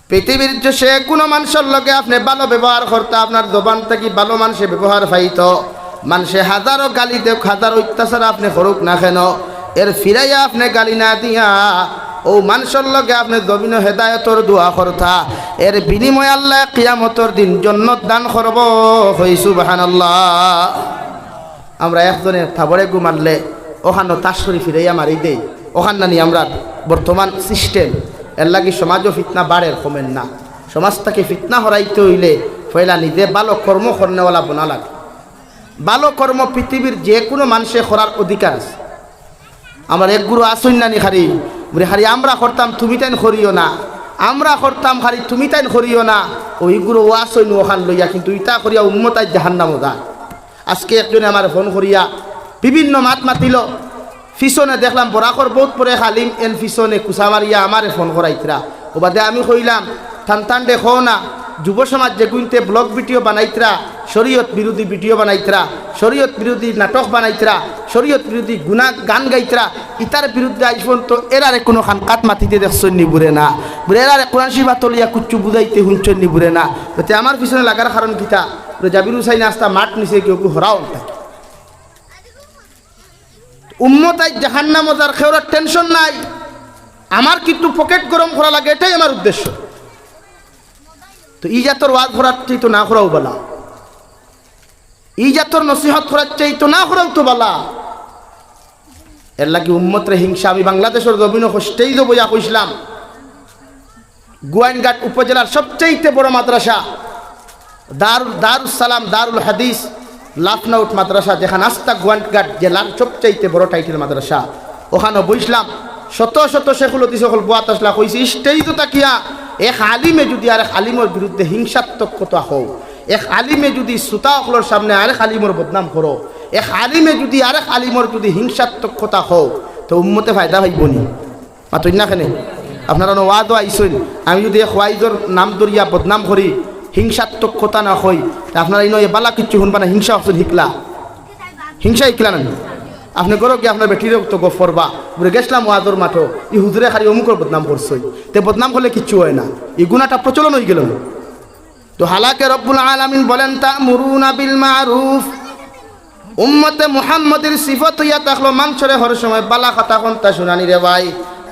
পৃথিবীর যে সে কোনো মানুষের লগে আপনি ভালো ব্যবহার করতে, আপনার জবান থেকে ভালো মানুষে ব্যবহার পাইত, মানুষে হাজারো গালি দেখ, হাজারো অত্যাচার আপনি করুক না কেন, এর ফিরাইয়া আপনি গালি না দিয়া ও মানুষের লগে আপনি জমিন হেদায়তর দোয়া করতা, এর বিনিময় আল্লাহ কিয়ামতর দিন জান্নাত দান করব। সুবহানাল্লাহ। আমরা একজনে থাবরে ঘুমারলে ওখানে তাশরি ফিরাইয়া মারি দেই, ওখান নানি আমরা বর্তমান সিস্টেম। এর লাগি সমাজও ফিতনা বাড়ে, কমেন না। সমাজটাকে ফিতনা হরাইতে হইলে ফয়লা নিজে ভালো কর্ম করনেওয়ালা বোনা লাগে। ভালো কর্ম পৃথিবীর যে কোনো মানুষের করার অধিকার আছে। আমার এক গুরু আসুন নানি খারি বলে খালি আমরা করতাম তুমি তাইন করিও না, আমরা করতাম খালি তুমি তাইন করিও না, ওই গুরু ও আসইন ওখান লইয়া, কিন্তু ইটা করিয়া উম্মতায় জাহান্নাম যায়। আজকে একজনে আমার ফোন করিয়া বিভিন্ন মাত মাতিল, পিছনে দেখলাম বরাকর বহুত পরে খালিম এন পিছনে কুচা মারিয়া আমারে ফোন করাইতরা। ও বাদে আমি কইলাম থান থান দেখো না, যুব সমাজ যে গুনতে ব্লগ ভিডিও বানাইতরা, শরীয়ত বিরোধী ভিডিও বানাইতরা, শরীয়ত বিরোধী নাটক বানাইতরা, শরীয়ত বিরোধী গুণা গান গাইতরা, ইতার বিরুদ্ধে আইসন তো এরারে কোনো খান কাত মাতিতে দেখছেন নি বুড়ে না, বুড়ে এরারে কোরআন শরীফ তলিয়া কুচ্ছু বুঝাইতে শুনছেন নি বুড়ে না। তো আমার পিছনে লাগার কারণ কিতা, জাবির হুসাইন আস্তা মাঠ নিচে কেউ কেউ হরাও থাকে। উম্মতাই জাহান্নাম যার খেওয়ার টেনশন নাই, আমার কিন্তু পকেট গরম করা লাগে, এটাই আমার উদ্দেশ্য। তো ই জাতর ওয়াজ করার চাই তো না করাও বলা, ই জাতর নসিহত করার চাই তো না করাও তো বলা। এর লাগি উম্মতরে হিংসা। আমি বাংলাদেশের জমিন হোস্টেই তো বইয়া কইসলাম, গোয়াইনঘাট উপজেলার সবচেয়ে বড় মাদ্রাসা দারুস সালাম দারুল হাদিস লাফনাউট মাদ্রাসা, যেখানে আস্তা গোয়াইনঘাট জেলার সবচেয়ে বড় টাইটেল মাদ্রাসা, ওখানে বইসলাম। শত শত শেখুল হতি সকল বুয়াত আসলা কইছি, স্টেই তো তাকিয়া এক আলিমে যদি আরেক আলিমের বিরুদ্ধে হিংসাত্মক কথা হও, এক আলিমে যদি শ্রোতা সকলের সামনে আরেক আলিমের বদনাম করো, এক আলিমে যদি আরেক আলিমের যদি হিংসাত্মক কথা হও, তো উম্মতে ফায়দা হইব নি? মাতই না কেন? আপনারা ওয়াদও আইসেন, আমি যদি এক ওয়াইজর নাম দরিয়া বদনাম করি, হিংসাত্মক কথা না হই, তা আপনারা এই নয় বালা কিচ্ছু শুনবা না। হিংসা অপশন শিখলা, হিংসা শিখলা না? আপনি করো কি আপনার বেটির তো গপ করবা, বলে গেছিলাম ওয়াজর মাঠো, ই হুজুরে খালি অমুকর বদনাম করছই, তে বদনাম করলে কিচ্ছু হয় না, এই গুণাটা প্রচলন হয়ে গেল। তো হালাকে রব্বুল আলামিন বলেন তা'মুরুনা বিল মারুফ, উম্মতে মুহাম্মদের সিফত হইয়া থাকলো মানুষের হর সময় বালা কথা কোনটা শুনানি রে ভাই।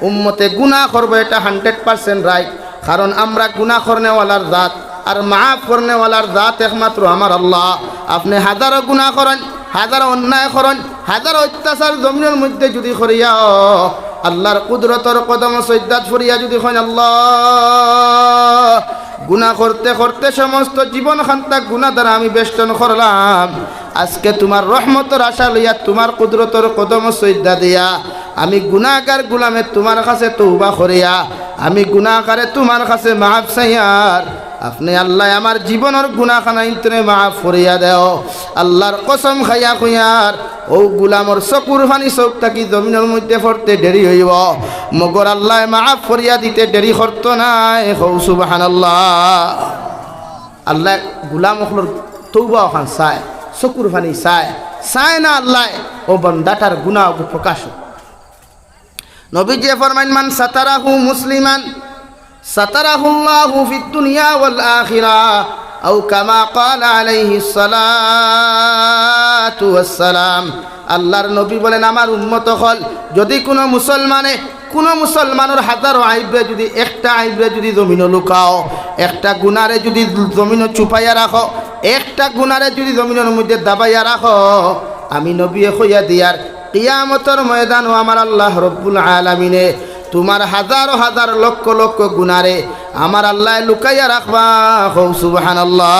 উম্মতে গুনাহ করবে এটা 100% রাইট, কারণ আমরা গুনাহ করনেওয়ালার জাত, আর মাফ করনেওয়ালার জাত একমাত্র আমার আল্লাহ। আপনি হাজারো গুনাহ করেন, হাজারো অন্যায় করেন, হাজারো অত্যাচার জমিনের মধ্যে যদি করিয়া আল্লাহর কুদরতর কদম সৈদাত ফুরিয়া যদি হয় আল্লাহ, গুনাহ করতে করতে সমস্ত জীবন খান্তা গুনাহ দ্বারা আমি বেষ্টন করলাম, আজকে তোমার রহমতের আশা লইয়া তোমার কুদরতর কদম সৈদা দিয়া আমি গুনাহগার গুলামে তোমার কাছে তওবা করিয়া আমি গুনাহগারে তোমার কাছে মাফ চাইয়ার, আপনি আল্লাহ আমার জীবনের গুনাহখানা ইন্তরে মাফ করিয়া দেও। আল্লাহর কসম খাইয়া কইয়ার ও গুলামর চকুর ফানি চোখ থাকি জমিনের মধ্যে পড়তে দেরি হইব, মগর আল্লাহ মাফ করিয়া দিতে দেরি করতো নাই। হৌ সুবহানাল্লাহ। আল্লাহ গুলাম হলোর তওবা ওখান চায়, চকুর ফানি চায় না আল্লাহ ও বান্দাটার গুনাহ প্রকাশ। নবীজি ফরমাইন মান সাতারাহু মুসলিমান সাতারাহুল্লাহু ফিদ দুনিয়া ওয়াল আখিরাহ, আও কামা ক্বালা আলাইহিস সালাতু ওয়াস সালাম। আল্লাহর নবী বলেন আমার উম্মত হল যদি কোনো মুসলমানের হাজারো আইবরে যদি একটা আইবরে যদি জমিনে লুকাও, একটা গুনারে যদি জমিনে চুপাইয়া রাখো, একটা গুনারে যদি জমিনের মধ্যে দাবাইয়া রাখো, আমি নবী কইয়া দিয়ার কিয়ামতের ময়দানও আমার আল্লাহ রব্বুল আলামিনে তোমার হাজার হাজার লক্ষ লক্ষ গুনারে আমার আল্লাহ লুকাইয়া রাখবা। হৌ সুবহানাল্লাহ।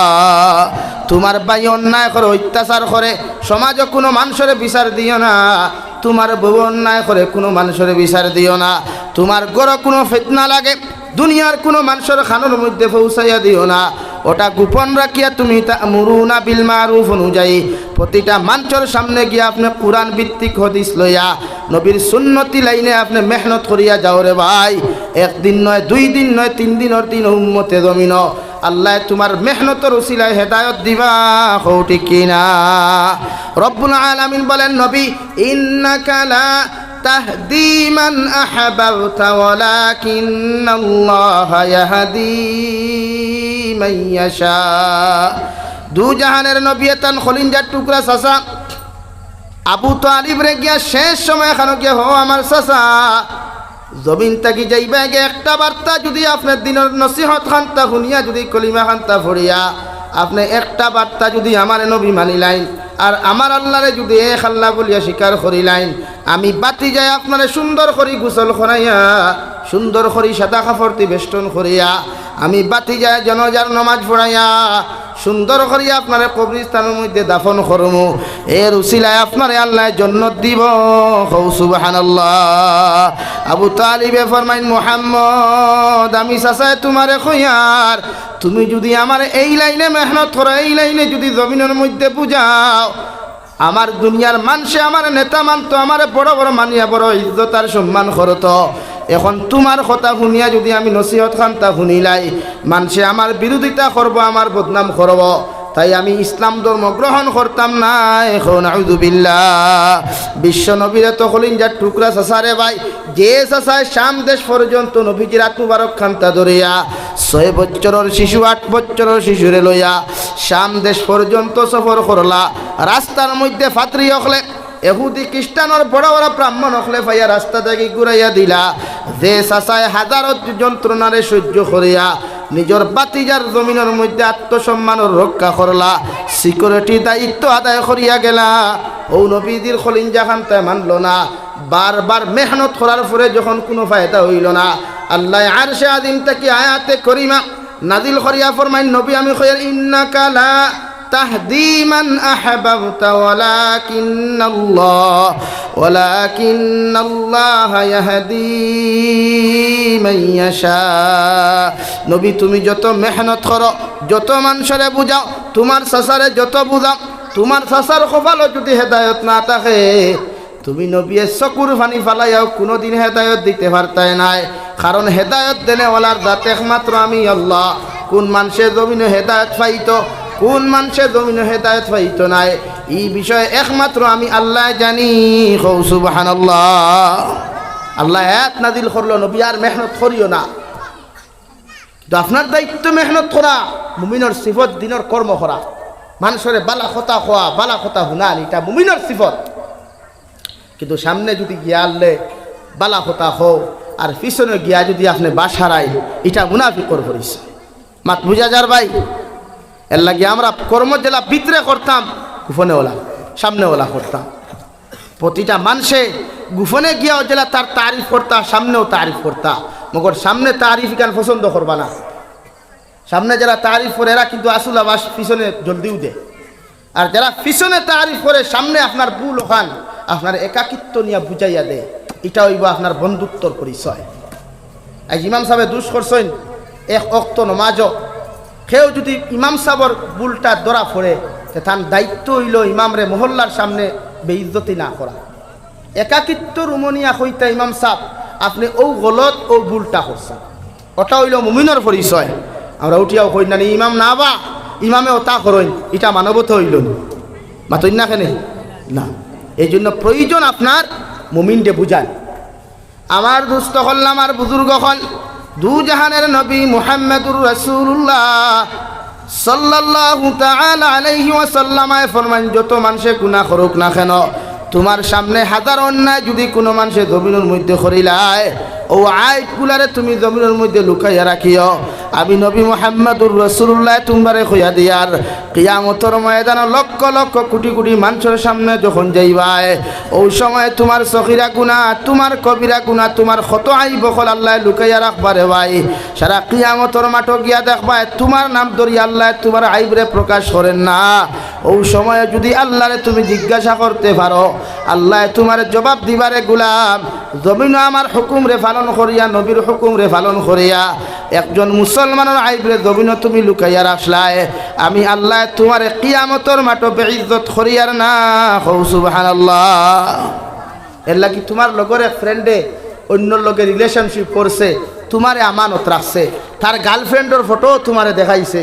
তোমার ভাই অন্যায় করে অত্যাচার করে সমাজে কোনো মানুষের বিচার দিও না, তোমার বউ অন্যায় করে কোনো মানুষের বিচার দিও না, তোমার ঘরে কোনো ফিতনা লাগে দুনিয়ার কোনো মানুষের খানোর মধ্যে পৌঁছাইয়া দিও না, ওটা গোপন রাখিয়া তুমি তা'মুরুনা বিল মারুফ অনুযায়ী প্রতিটা মানুষের সামনে গিয়া আপনি কোরআন ভিত্তিক হাদিস লইয়া নবীর সুন্নতি লাইনে আপনি মেহনত করিয়া যাও রে ভাই। একদিন নয়, 2 দিন নয়, 3 দিনের দিন উম্মতে জমিন আল্লাহ তোমার মেহনতের উসিলায় হেদায়ত দিবা। হও ঠিক কিনা? রব্বুল আলামিন বলেন নবী ইন্নাকা লা তাহদি মান আহবাবতা ওয়ালাকিন্নাল্লাহা ইয়াহদি মান ইয়াশা। দু জাহানের নবী তান খলিঞ্জার টুকরা চাচা আবু তালিব রে গিয়া শেষ সময় এখানে গিয়া হো আমার চাচা জমিন তাকি যাইবা গে একটা বার্তা যদি আপনার দিনের নসিহত খান্তা শুনিয়া যদি কলিমা খান্তা ভরিয়া আপনি একটা বার্তা যদি আমার নবী মানিলাইন আর আমার আল্লাহরে যদি এক আল্লাহ বলিয়া স্বীকার করিলাইন, আমি বাতি যাই আপনারে সুন্দর করি গোসল করাইয়া সুন্দর করি সাদা কাপড়টি বেষ্টন করিয়া আমি বাতি যায় জনজার নমাজ পড়াইয়া সুন্দর করিয়া আপনারে কবরস্থানের মধ্যে দাফন করমু, এর উসিলায় আপনারে আল্লাহ জান্নাত দিব। হৌ সুবহানাল্লাহ। আবু তালিবে ফরমাইন মুহাম্মদ আমি চাচাই তোমারে কইয়ার তুমি যদি আমার এই লাইনে মেহনত করো, এই লাইনে যদি জমিনের মধ্যে বুঝাও, আমার দুনিয়ার মানুষে আমার নেতা মানত, আমার বড় বড় মানিয়া বড় ইজ্জত আর সম্মান করত, এখন তোমার কথা শুনিয়া যদি আমি নসিহত খান্তা শুনিলাই মানুষে আমার বিরোধিতা করব, আমার বদনাম করব, তাই আমি ইসলাম ধর্ম গ্রহণ করতাম না। এখন আউযুবিল্লাহ। বিশ্ব নবীর তো খলিঞ্জার টুকরা চাচারে ভাই, যে চাচায় শাম দেশ পর্যন্ত নবীজির হাত মুবারক খান্তা ধরিয়া 6 বছরের শিশু 8 বছরের শিশুরে লইয়া শাম দেশ পর্যন্ত সফর করলা, রাস্তার মধ্যে ফাতরি হলে এহুদি খ্রিস্টানের বড় বড় ব্রাহ্মণ হলে ভাইয়া রাস্তা থেকে ঘুরাইয়া দিলা, যে চাচায় হাজারো যন্ত্রণারে সহ্য করিয়া নিজের বাতিজার জমিনের মধ্যে আত্মসম্মানের রক্ষা করলা, সিকিউরিটি দায়িত্ব আদায় করিয়া গেলা, ও নবীদের খলিঞ্জা খানতে মানল না। বারবার মেহনত করার পরে যখন কোনো ফায়দা হইল না, আল্লাহ আরশে আযীম থেকে আয়াতে করিমা নাজিল করিয়া ফরমাইন, নবী আমি কইর ইন্নাকা লা তাহদি মান আহবাবতা ওয়ালাকিন্নাল্লাহ ইয়াহদি মান ইয়াশা। নবী তুমি যত মেহনত করো, যত মানুষরে বুঝাও, তোমার সাসারে যত বুঝাও, তোমার সাসার কপালও যদি হেদায়ত না থাকে, তুমি নবী চকুর পানি ফালাইয়াও কোনোদিন হেদায়ত দিতে পারতাই নাই। কারণ হেদায়ত দেনেওয়ালার দাঁত একমাত্র আমি আল্লাহ। কোন মানুষের জমিনে হেদায়ত পাইতো, কোন মানুষের জমিনে হেদায়ত পাইতো নাই, এই বিষয়ে একমাত্র আমি আল্লাহ জানি। কও সুবহানাল্লাহ। আল্লাহ আয়াত নাজিল করলো, নবী আর মেহনত করিও না, কিন্তু আপনার দায়িত্ব মেহনত করা, মুমিনের সিফত দিনের কর্ম করা, মানুষের বালা কথা খোয়া, বালা কথা শুনা, এটা মুমিনের সিফত। কিন্তু সামনে যদি গিয়া আনলে বালা কথা হও, আর পিছনে গিয়া যদি আপনি বাস হারাই, এটা মুনাফিকর পরিচয়। মাত বুঝা যার ভাই, এর লাগে আমরা কর্ম জেলা ভিতরে করতাম, গুফনে ওলা সামনে ওলা করতাম। প্রতিটা মানুষে গুফনে গিয়াও জেলা তার তারিফ করতা, সামনেও তারিফ করতা। মগর সামনে তারিফ গান পছন্দ করবা না। সামনে যারা তারিফ করে এরা কিন্তু আসল আবাস পিছনে জলদিও দেয়, আর যারা পিছনে তারিফ করে সামনে আপনার ভুল ওখান আপনার একাকিত্ব নিয়ে বুঝাইয়া দেয়, এটা হইব আপনার বন্ধুত্বর পরিচয়। আজ ইমাম সাহেব দুষ করছেন, এক অক্ত নমাজ, কেউ যদি ইমাম সাহেবর ভুলটা ধরা পড়ে, তার দায়িত্ব হইল ইমামরে মহল্লার সামনে বেইজ্জতি না করা। একাকিত্ব রুমনিয়া হইতা ইমাম সাহেব আপনি ও গলত ও ভুলটা করছেন, ওটা হইল মুমিনের পরিচয়। আমরা উঠিয়াও কই না ইমাম না বা ইমামে ওটা করেন, এটা মানবতা হইল মাতই না কেন না। এই জন্য প্রয়োজন আপনার মুমিনকে বুঝান। আমার দুস্থ হল, আমার বুজুর্গ হল, দু জাহানের নবী মুহাম্মদুর রাসূলুল্লাহ সাল্লাল্লাহু তাআলা আলাইহি ওয়াসাল্লামায় ফরমান, যত মানুষে গুনাহ করুক না কেন, তোমার সামনে হাজার অন্যায় যদি কোনো মানুষে জমিনের মধ্যে করিলায়, ও আইটগুলারে তুমি জমিনের মধ্যে লুকাইয়া রাখিও। আমি নবী মুহাম্মদুর রাসূলুল্লাহ তোমারে কইয়া দিয়ার, কিয়ামতের ময়দানে লক্ষ লক্ষ কোটি কোটি মানুষের সামনে যখন যাইবাই, ওই সময় তোমার সগীরা গুনাহ, তোমার কবিরা গুনাহ, তোমার কত আইব বকল আল্লাহ লুকাইয়া রাখবারে ভাই। সারা কিয়ামতের মাঠ গিয়া দেখবা তোমার নাম ধরিয়া আল্লাহ তোমার আইবরে প্রকাশ করেন না। ওই সময়ে যদি আল্লাহরে তুমি জিজ্ঞাসা করতে পারো, আল্লাহ তোমার জবাব দিবারে গোলাম, জমিন আমার হুকুম রে পালন করিয়া, নবীর হুকুম রে পালন করিয়া একজন মুসলমানের আইবরে জমিন তুমি লুকাইয়া রাখলাই, আমি আল্লাহ তোমার কিয়ামতের মাঠ বেইজ্জত করিয়ার না। কও সুবহানাল্লাহ। এর লাগি তোমার লগর এক ফ্রেন্ডে অন্য লগে রিলেশনশিপ করছে, তোমারে আমানত রাখছে, তার গার্লফ্রেন্ডের ফটো তোমারে দেখাইছে,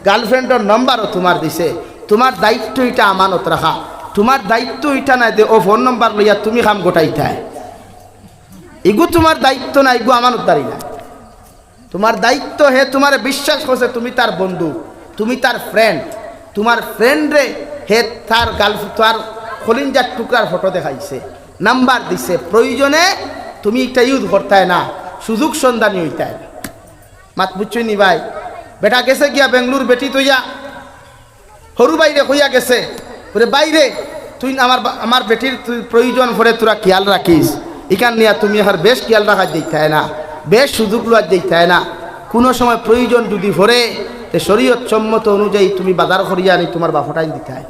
গার্লফ্রেন্ডের নম্বরও তোমার দিছে। তোমার দায়িত্ব এটা আমানত রাখা, তোমার দায়িত্ব এটা নাই যে ও ফোন নম্বর লইয়া তুমি কাম গোটাইতায়, এগু তোমার দায়িত্ব না, এগু আমানতদারি না। তোমার দায়িত্ব হে তোমার বিশ্বাস করছে, তুমি তার বন্ধু, তুমি তার ফ্রেন্ড, তোমার ফ্রেন্ডরে হে তার তার খলিঞ্জার টুকরার ফটো দেখাইছে, নাম্বার দিছে, প্রয়োজনে তুমি এটা ইউজ করতায় না, সুযোগ সন্ধানী হইতায় না। মাত বুঝছই নি ভাই, বেটা গেছে গিয়া বেঙ্গলুর, বেটি তৈয়া সরু বাইরে হইয়া গেছে, ওরে বাইরে তুই আমার বেটির প্রয়োজন পড়ে তোরা খেয়াল রাখিস, এখান নিয়ে তুমি আর বেশ খেয়াল রাখার দিইতায় না, বেশ সুযোগ লওয়ার দিইতায় না। কোনো সময় প্রয়োজন যদি পড়ে তে শরীয়ত সম্মত অনুযায়ী তুমি বাজার করিয়া আনি তোমার বাপটাইন দিতায়,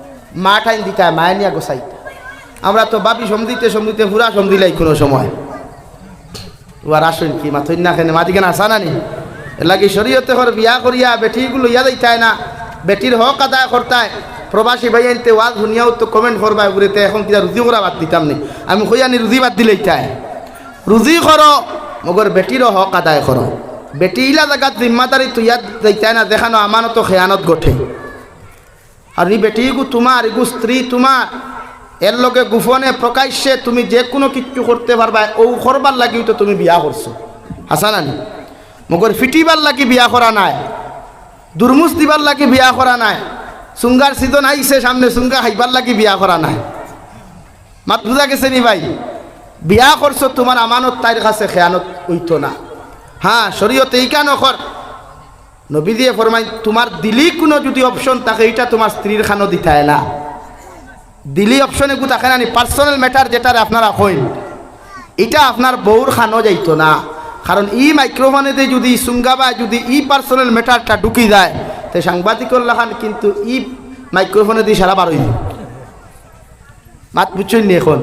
মা টাইন দিতায়, মায়ে নিয়ে গোসাইতে। আমরা তো বাপি সমদিতে সমদিতে পুরা সমদিলাই কোনো সময়। ওর আসেন কি মাথই না খেনে মাটিকে আসা নানি, এর লাগে শরীয়তে হর বিয়া করিয়া বেটিগুলো ইয়া দিতায় না, বেটির হক আদায় করতায়। প্রবাসী ভাই আনতে ওয়াজ শুনিয়াও তো কমেন্ট করবা ঘুরেতে, এখন কিনা রুজি করা বাদ দিতাম নি, আমি কইয়ানি রুজি বাদ দিলেই চাই। রুজি করো মগর বেটিরও হক আদায় করো। বেটি ইলা জায়গাত জিম্মাদারি তুই ইয়াদ দিতায় না, দেখানো আমানত খেয়ানত গঠে। আর এই বেটিগু তোমার, এগু স্ত্রী তোমার, এর লগে গোপনে প্রকাশ্যে তুমি যে কোনো কিছু করতে পারবা। ও করবার লাগিও তো তুমি বিয়া করছো, হাসা নানি। মগর ফিটিবার লাগি বিয়া করা নাই, দুর্মুস দিবার লাগি বিয়া করা নাই, সুঙ্গার সিজন আইছে সামনে, সুঙ্গা খাইবার লাগি বিয়া করা নাই। মাত বুঝা গেছে নি ভাই? বিয়া করছো তোমার আমানত তাইর কাছে খেয়ানত হইতো না। হ্যাঁ, শরীয়তে এই কেন কর নবী দিয়ে ফরমাই তোমার দিলি কোনো যদি অপশন থাকে এটা তোমার স্ত্রীর খানো দিতায় না। দিলি অপশনে গু থাকে না, পার্সোনাল ম্যাটার যেটা আপনারা কইন এটা আপনার বউর খানো যাইতো না। কারণ ই মাইক্রোফোনেতে যদি সুঙ্গাবা যদি ই পার্সোনাল ম্যাটারটা ঢুকি যায় তো সাংবাদিকর লাখান কিন্তু ই মাইক্রোফোনে দিয়ে সারা বার হইল। মাত বুঝছেন নি এখন?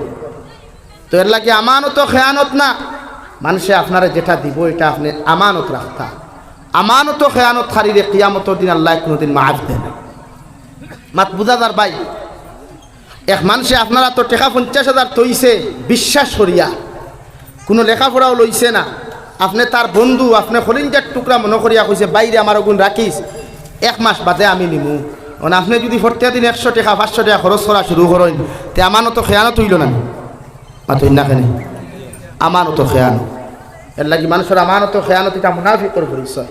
তো এর লাগে আমানত খেয়ানত না, মানুষে আপনারা যেটা দিব এটা আপনি আমানত রাখতা। আমানত খেয়ানত হারিলে কিয়ামতের দিন আল্লাহ কোনোদিন মাফ দেন। মাত বুঝাদার ভাই, এক মানুষে আপনারা তো টাকা 50,000 তৈছে বিশ্বাস করিয়া, কোনো লেখাপড়াও লইছে না, আপনি তার বন্ধু, আপনি হরিণজার টুকরা মনে করিয়া কইছে বাইরে আমার গুণ রাখিস, 1 মাস বাদে আমি নিমু। কারণ আপনি যদি প্রত্যেক দিন 100 টাকা 500 টাকা খরচ করা শুরু করেন তে আমানত খেয়ানত হইল না। মাতুই না কেন? আমানত খেয়ানত। এর লাগি মানুষের আমানত খেয়ানত এটা মুনাফিকর পরিচয়।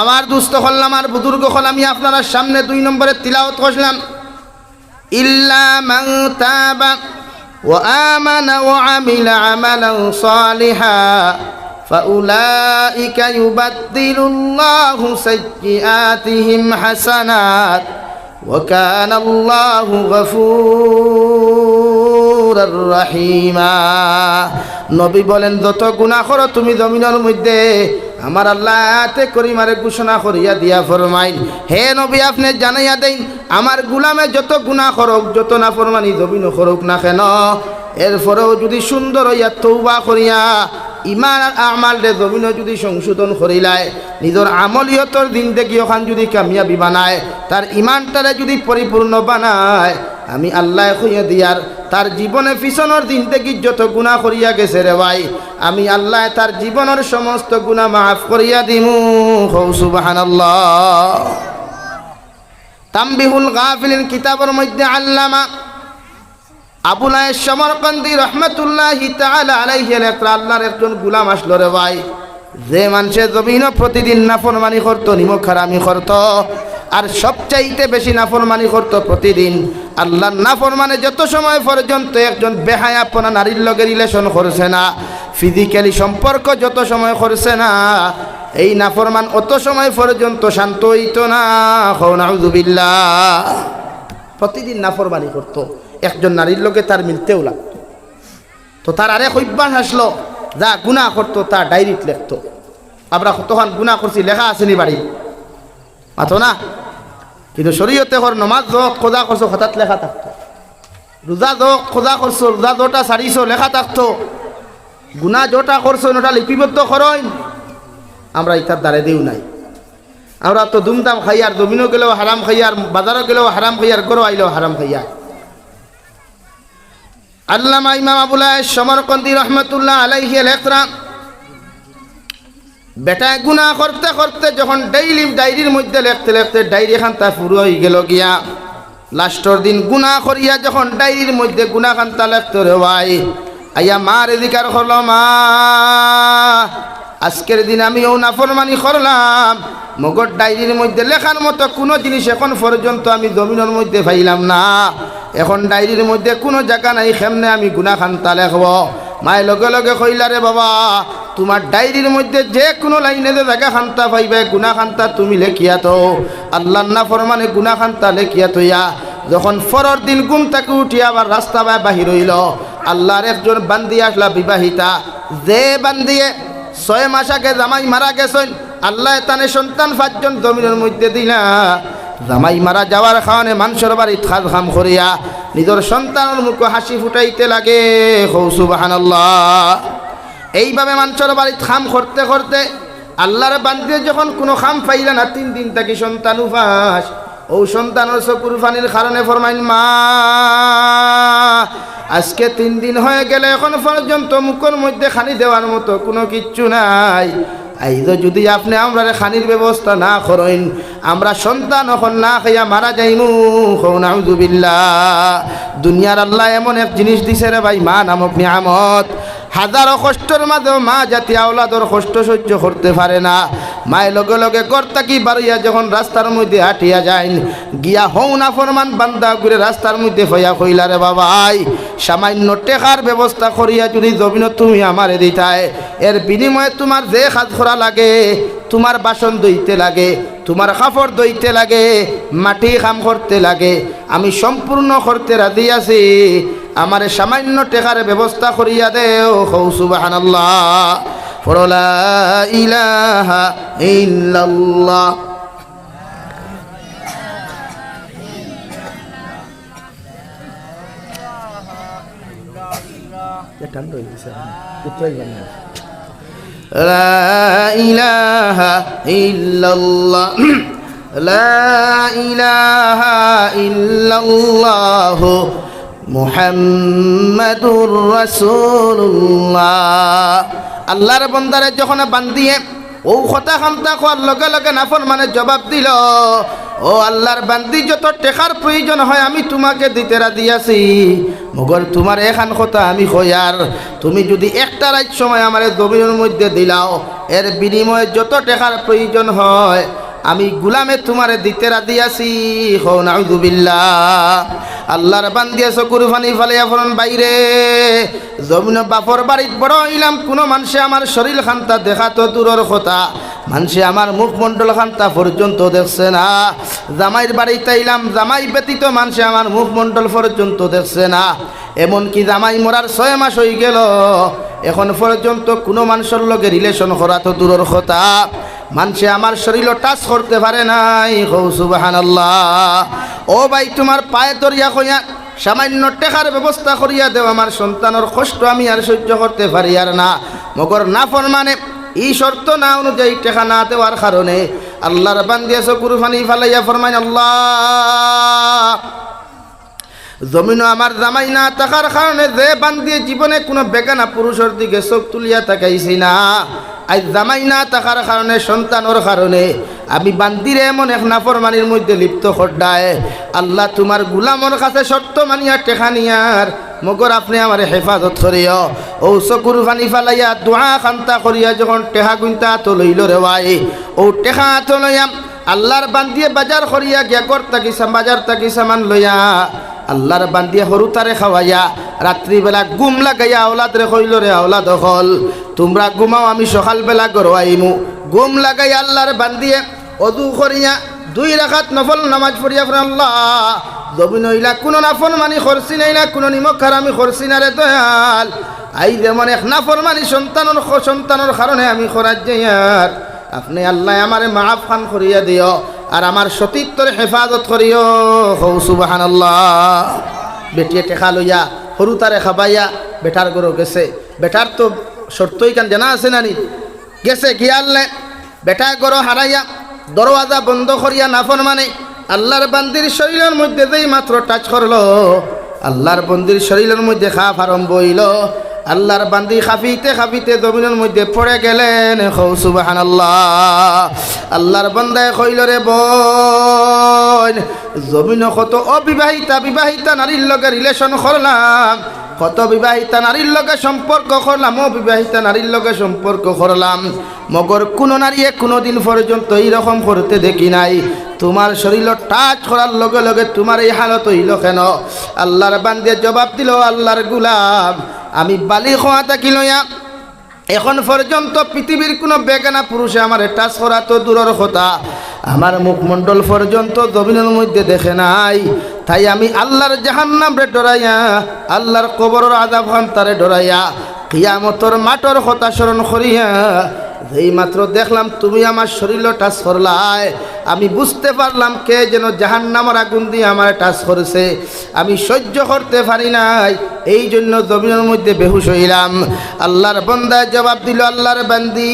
আমার দুস্থ হল, আমার বুজুর্গ হল, আমি আপনারা সামনে 2 নম্বরে তিলাওয়াত করলাম, ইল্লা মান তাবা ওয়া আমানা ওয়া আমিলা আমালান সালিহা ফাউলাইকা ইউবাদদিলুল্লাহু সাইয়্যাতিহিম হাসানাত ওয়া কানা আল্লাহু গফুরুর রহিমা। নবী বলেন যত গুনাহ করো তুমি জমিনের মধ্যে আমার আল্লাহ আয়াতে করিমারে ঘোষণা করিয়া দিয়া ফরমাইন, হে নবী আপনি জানাইয়া দেন আমার গুলামে যত গুনাহ করুক, যত নাফরমানি জমিন করুক না কেন, এরপরেও যদি সুন্দর হইয়া তওবা করিয়া ইমান আর আমাল রে জমিন যদি সংশোধন করিলায়, নিজের আমলিয়তর জিন্দেগি ওখান যদি কামিয়াবি বানায়, তার ইমানটারে যদি পরিপূর্ণ বানায়, আমি আল্লাহ কইয়া দিয়ার তার জীবনে পিছনের জিন্দেগি যত গুনাহ করিয়া গেছে রে ভাই, আমি আল্লাহ তার জীবনের সমস্ত গুনাহ মাফ করিয়া দিমু। সুবহানাল্লাহ। তামবিহুল গাফিলিন কিতাবের মধ্যে আল্লামা আবুল আয়েশ সমরকন্দি রহমতুল্লাহি তাআলা আলাইহি আল্লাহর একজন গোলাম আসলো রে ভাই, যে মানুষের জমিন প্রতিদিন নাফরমানি করতো, নিমক হারামি করতো, আর সবচাইতে বেশি নাফরমানি করতো প্রতিদিন আল্লাহর নাফরমানে যত সময় পর্যন্ত একজন বেহায়াপনা নারীর লগে রিলেশন করছে না, ফিজিক্যালি সম্পর্ক যত সময় করছে না, এই নাফরমান অত সময় পর্যন্ত শান্ত হইতো না। নাউযুবিল্লাহ। প্রতিদিন নাফরমানি করতো, একজন নারীর লগে তার মিলতেও লাগতো। তো তার আরেক অভ্যাস আসলো, যা গুনাহ করতো তা ডায়েরিত লিখতো। আমরা কতক্ষণ গুনাহ করছি লেখা আসেনি বাড়ি মাথো না, কিন্তু শরীয়তে হর নমাজ যোগ খোদা করছো হঠাৎ লেখা থাকতো, রোজা যোগ খোদা করছো রোজা যোটা ছাড়িছো লেখা থাকতো, গুনাহ যোটা করছো ওটা লিপিবদ্ধ করেন। আমরা ইতার দ্বারে দিও নাই। আমরা তো দুমদাম খাইয়ার, জমিনও গেলেও হারাম খাইয়ার, বাজারও গেলেও হারাম খাইয়ার, গরো আইলেও হারাম খাইয়ার। আল্লামা ইমাম আবুল আয়েশ সমরকন্দি রহমতুল্লাহ আলাইহি লেখরাম, বেটায় গুনাহ করতে করতে যখন ডায়েরির মধ্যে লিখতে লিখতে ডায়েরি খান্তা পুরো হয়ে গেল গিয়া, লাস্টর দিন গুনাহ করিয়া যখন ডায়েরির মধ্যে গুনাহ খান্তা লিখতে রে ভাই, আইয়া মার এদিকার হলো, মা আজকের দিন আমি ও নাফরমানি করলাম, মগর ডায়েরির মধ্যে লেখার মতো কোনো জিনিস এখন পর্যন্ত আমি জমিনের মধ্যে পাইলাম না, এখন ডায়েরির মধ্যে কোনো জায়গা নাই, কেমনে আমি গুনাহ খান্তা লেখব? মায়ের লগে লগে কইলা, রে বাবা তোমার ডায়েরির মধ্যে যে কোনো লাইনে যে জায়গা খান্তা পাইবে গুনাহ খান্তা তুমি লেখিয়া তো, আল্লাহর নাফরমানে গুনাহ খান্তা লেখিয়া তইয়া যখন পরের দিন ঘুম থেকে উঠিয়া আবার রাস্তা বাহির হইল, আল্লাহর একজন বান্দি আসলা বিবাহিতা, যে বান্দিয়ে 6 মাস আগে জামাই মারা গেছেন, আল্লাহ তানে সন্তান 5 জন জমিনের মধ্যে দিলা, জামাই মারা যাওয়ার কারণে মানুষের বাড়িতে খাজ খাম করিয়া নিজের সন্তানের মুখে হাসি ফুটাইতে লাগে। সুবহানাল্লাহ। এইভাবে মানুষের বাড়িতে খাম করতে করতে আল্লাহর বান্দিয়ে যখন কোনো খাম পাইলা না, 3 দিন থাকি সন্তান উপাস, ও সন্তানের চকুর পানির কারণে ফরমাইন, মা আজকে 3 দিন হয়ে গেলে এখন পর্যন্ত মুখের মধ্যে খানি দেওয়ার মতো কোনো কিচ্ছু নাই, আইজ যদি আপনি আমরা খানির ব্যবস্থা না করেন, আমরা সন্তান এখন না খাইয়া মারা যাইমু। নাউযুবিল্লাহ। দুনিয়ার আল্লাহ এমন এক জিনিস দিছে রে ভাই, মা নামক নিয়ামত, হাজারো কষ্টের মাঝেও মা জাতি আওলাদর কষ্ট সহ্য করতে পারে না। মায়ের লগে লগে কর্তা কি বাড়িয়া যখন রাস্তার মধ্যে হাঁটিয়া যায় গিয়া হও না ফরমান বান্দা ঘুরে রাস্তার মধ্যে হইয়া কইলা রে বাবাই সামান্য টেকার ব্যবস্থা করিয়া যদি জমিন তুমি আমারে দিতায়, এর বিনিময়ে তোমার যে কাজ করা লাগে, তোমার বাসন ধুইতে লাগে, তোমার কাপড় ধুইতে লাগে, মাটি কাম করতে লাগে, আমি সম্পূর্ণ করতে রাজি আছি, আমারে সামান্য টেকার ব্যবস্থা করিয়া দেও। হৌ সুবহানাল্লাহ, লা ইলাহা ইল্লাল্লাহ। লা ইলাহা ইল্লাল্লাহ, লা ইলাহা ইল্লাল্লাহ মুহাম্মাদুর রাসূলুল্লাহ। আল্লাহর বান্দারে যখন বান্দিয়ে ও কথা খামতা কোয়ার লগে লগে নাফরমানে জবাব দিল, ও আল্লাহর বান্দি যত টেকার প্রয়োজন হয় আমি তোমাকে দিতে রাজি আছি, মগর তোমার এখান কথা আমি কইয়ার তুমি যদি একটা রাত সময় আমার জমিনের মধ্যে দিলাও, এর বিনিময়ে যত টেকার প্রয়োজন হয় আমি গুলামে তোমারে দিতে রাজি আছি। হো নাউযুবিল্লাহ। আল্লাহর বান্দিয়া চকুর ফানি ফালাইয়া ফরন বাইরে জমিন বাপর বাড়িত বড় হইলাম, কোনো মানুষে আমার শরীর খান্তা দেখা তো দূরের কথা, মানুষে আমার মুখমণ্ডল খান্তা পর্যন্ত দেখছে না। জামাইয়ের বাড়িতে আইলাম, জামাই ব্যতীত মানুষে আমার মুখমণ্ডল পর্যন্ত দেখছে না। এমনকি জামাই মরার 6 মাস হয়ে গেল, এখন পর্যন্ত কোনো মানুষের লগে রিলেশন করা তো দূরের কথা, মানুষে আমার শরীরও টাচ করতে পারে নাই। হৌ সুবহানাল্লাহ। ও ভাই তোমার পায়ে তরিয়া কইয়া সামান্য টেকার ব্যবস্থা করিয়া দেও, আমার সন্তানের কষ্ট আমি আর সহ্য করতে পারি আর না, মগর না ফরমানে এই শর্ত না অনুযায়ী টেকা না দেওয়ার কারণে আল্লাহর বান্দিয়া চকুর ফানি ফালাইয়া ফরমায় আল্লাহ জমিনও আমার জামাই না থাকার কারণে যে বান্দিয়ে জীবনে কোনো বেগানা পুরুষের দিকে চোখ তুলিয়া তাকাইছি না, আজ জামাই না থাকার কারণে সন্তানের কারণে আমি বান্দিরে এমন এক নাফরমানির মধ্যে লিপ্ত করডায়। আল্লাহ তোমার গুলামর কাছে শর্ত মানিয়া টেকা নিয়ার, মগর আপনি আমার হেফাজত করিও। ও চকুর ফানি ফালাইয়া দোয়া খান্তা করিয়া যখন টেকা গুনতা তো লইল রে ভাই, ও টেকা তো লইয়াম আল্লাহর বান্দিয়ে বাজার করিয়া গিয়া কর তাকি বাজার তাকি সামান লইয়া আল্লাহর বান্দিয়ে সরু তারে খাওয়াইয়া রাত্রিবেলা গুম লাগাইয়া আওলাদ রে কইল রে আওলাদ হল তোমরা ঘুমাও, আমি সকালবেলা ঘরও আইমু। গুম লাগাইয়া আল্লাহর বান্দিয়ে অদু করিয়া 2 রাকাত নফল নামাজ পড়িয়া পড়ে আল্লাহ জমিন হইলা কোনো নাফরমানি করছি নাই না, কোনো নিমক হারামি করছি না রে দয়াল, আই যেমন এক নাফরমানি সন্তানের কারণে আমি খরাজ যাইয়ার, আপনি আল্লাহ আমারে মাফ খান করিয়া দিও আর আমার সতীত্বর হেফাজত করিও। হৌ সুবহানাল্লাহ। বেটিয়ে টেকা লইয়া সরু তারে খাবাইয়া বেটার গরো গেছে, বেটার তো শর্তই কান জানা আছে নানি, গেছে গিয়া আল্লাহ বেটা গরো হারাইয়া দরওয়াজা বন্ধ করিয়া নাফরমানে আল্লাহর বান্দির শরীরের মধ্যে যেই মাত্র টাচ করলো, আল্লাহর বান্দির শরীরের মধ্যে খাপ আরম্ভ হইল, আল্লাহর বান্দি খাফিতে খাফিতে জমিনের মধ্যে পড়ে গেলেন। হৌ সুবহানাল্লাহ। আল্লাহর বান্দায় কইল রে বোন জমিন কত অবিবাহিতা বিবাহিতা নারীর লগে রিলেশন করলাম, কত বিবাহিতা নারীর লগে সম্পর্ক করলাম, অবিবাহিতা নারীর লগে সম্পর্ক করলাম, মগর কোনো নারীয়ে কোনোদিন পর্যন্ত এইরকম করতে দেখি নাই, তোমার শরীর টাচ করার লগে লগে তোমার এই হালত হইল কেন? আল্লাহর বান্দিয়ে জবাব দিল, আল্লাহর গুলাম আমি বালি খোয়া থাকি লইয়া এখন পর্যন্ত পৃথিবীর কোনো বেগানা পুরুষে আমার টাচ করা তো দূরের কথা, আমার মুখমণ্ডল পর্যন্ত জমিনের মধ্যে দেখে নাই, তাই আমি আল্লাহর জাহান্নাম রে ডরাইয়া আল্লাহর কবরের আযাব খান তারে ডরাইয়া কিয়ামতের মাঠের কথা স্মরণ করিয়া যেই মাত্র দেখলাম তুমি আমার শরীর টাচ করলাই, আমি বুঝতে পারলাম কে যেন জাহান্নামের আগুন দিয়ে আমার টাচ করেছে, আমি সহ্য করতে পারি নাই, এই জন্য জমিনের মধ্যে বেহুশ হইলাম। আল্লাহর বান্দা জবাব দিল, আল্লাহর বান্দি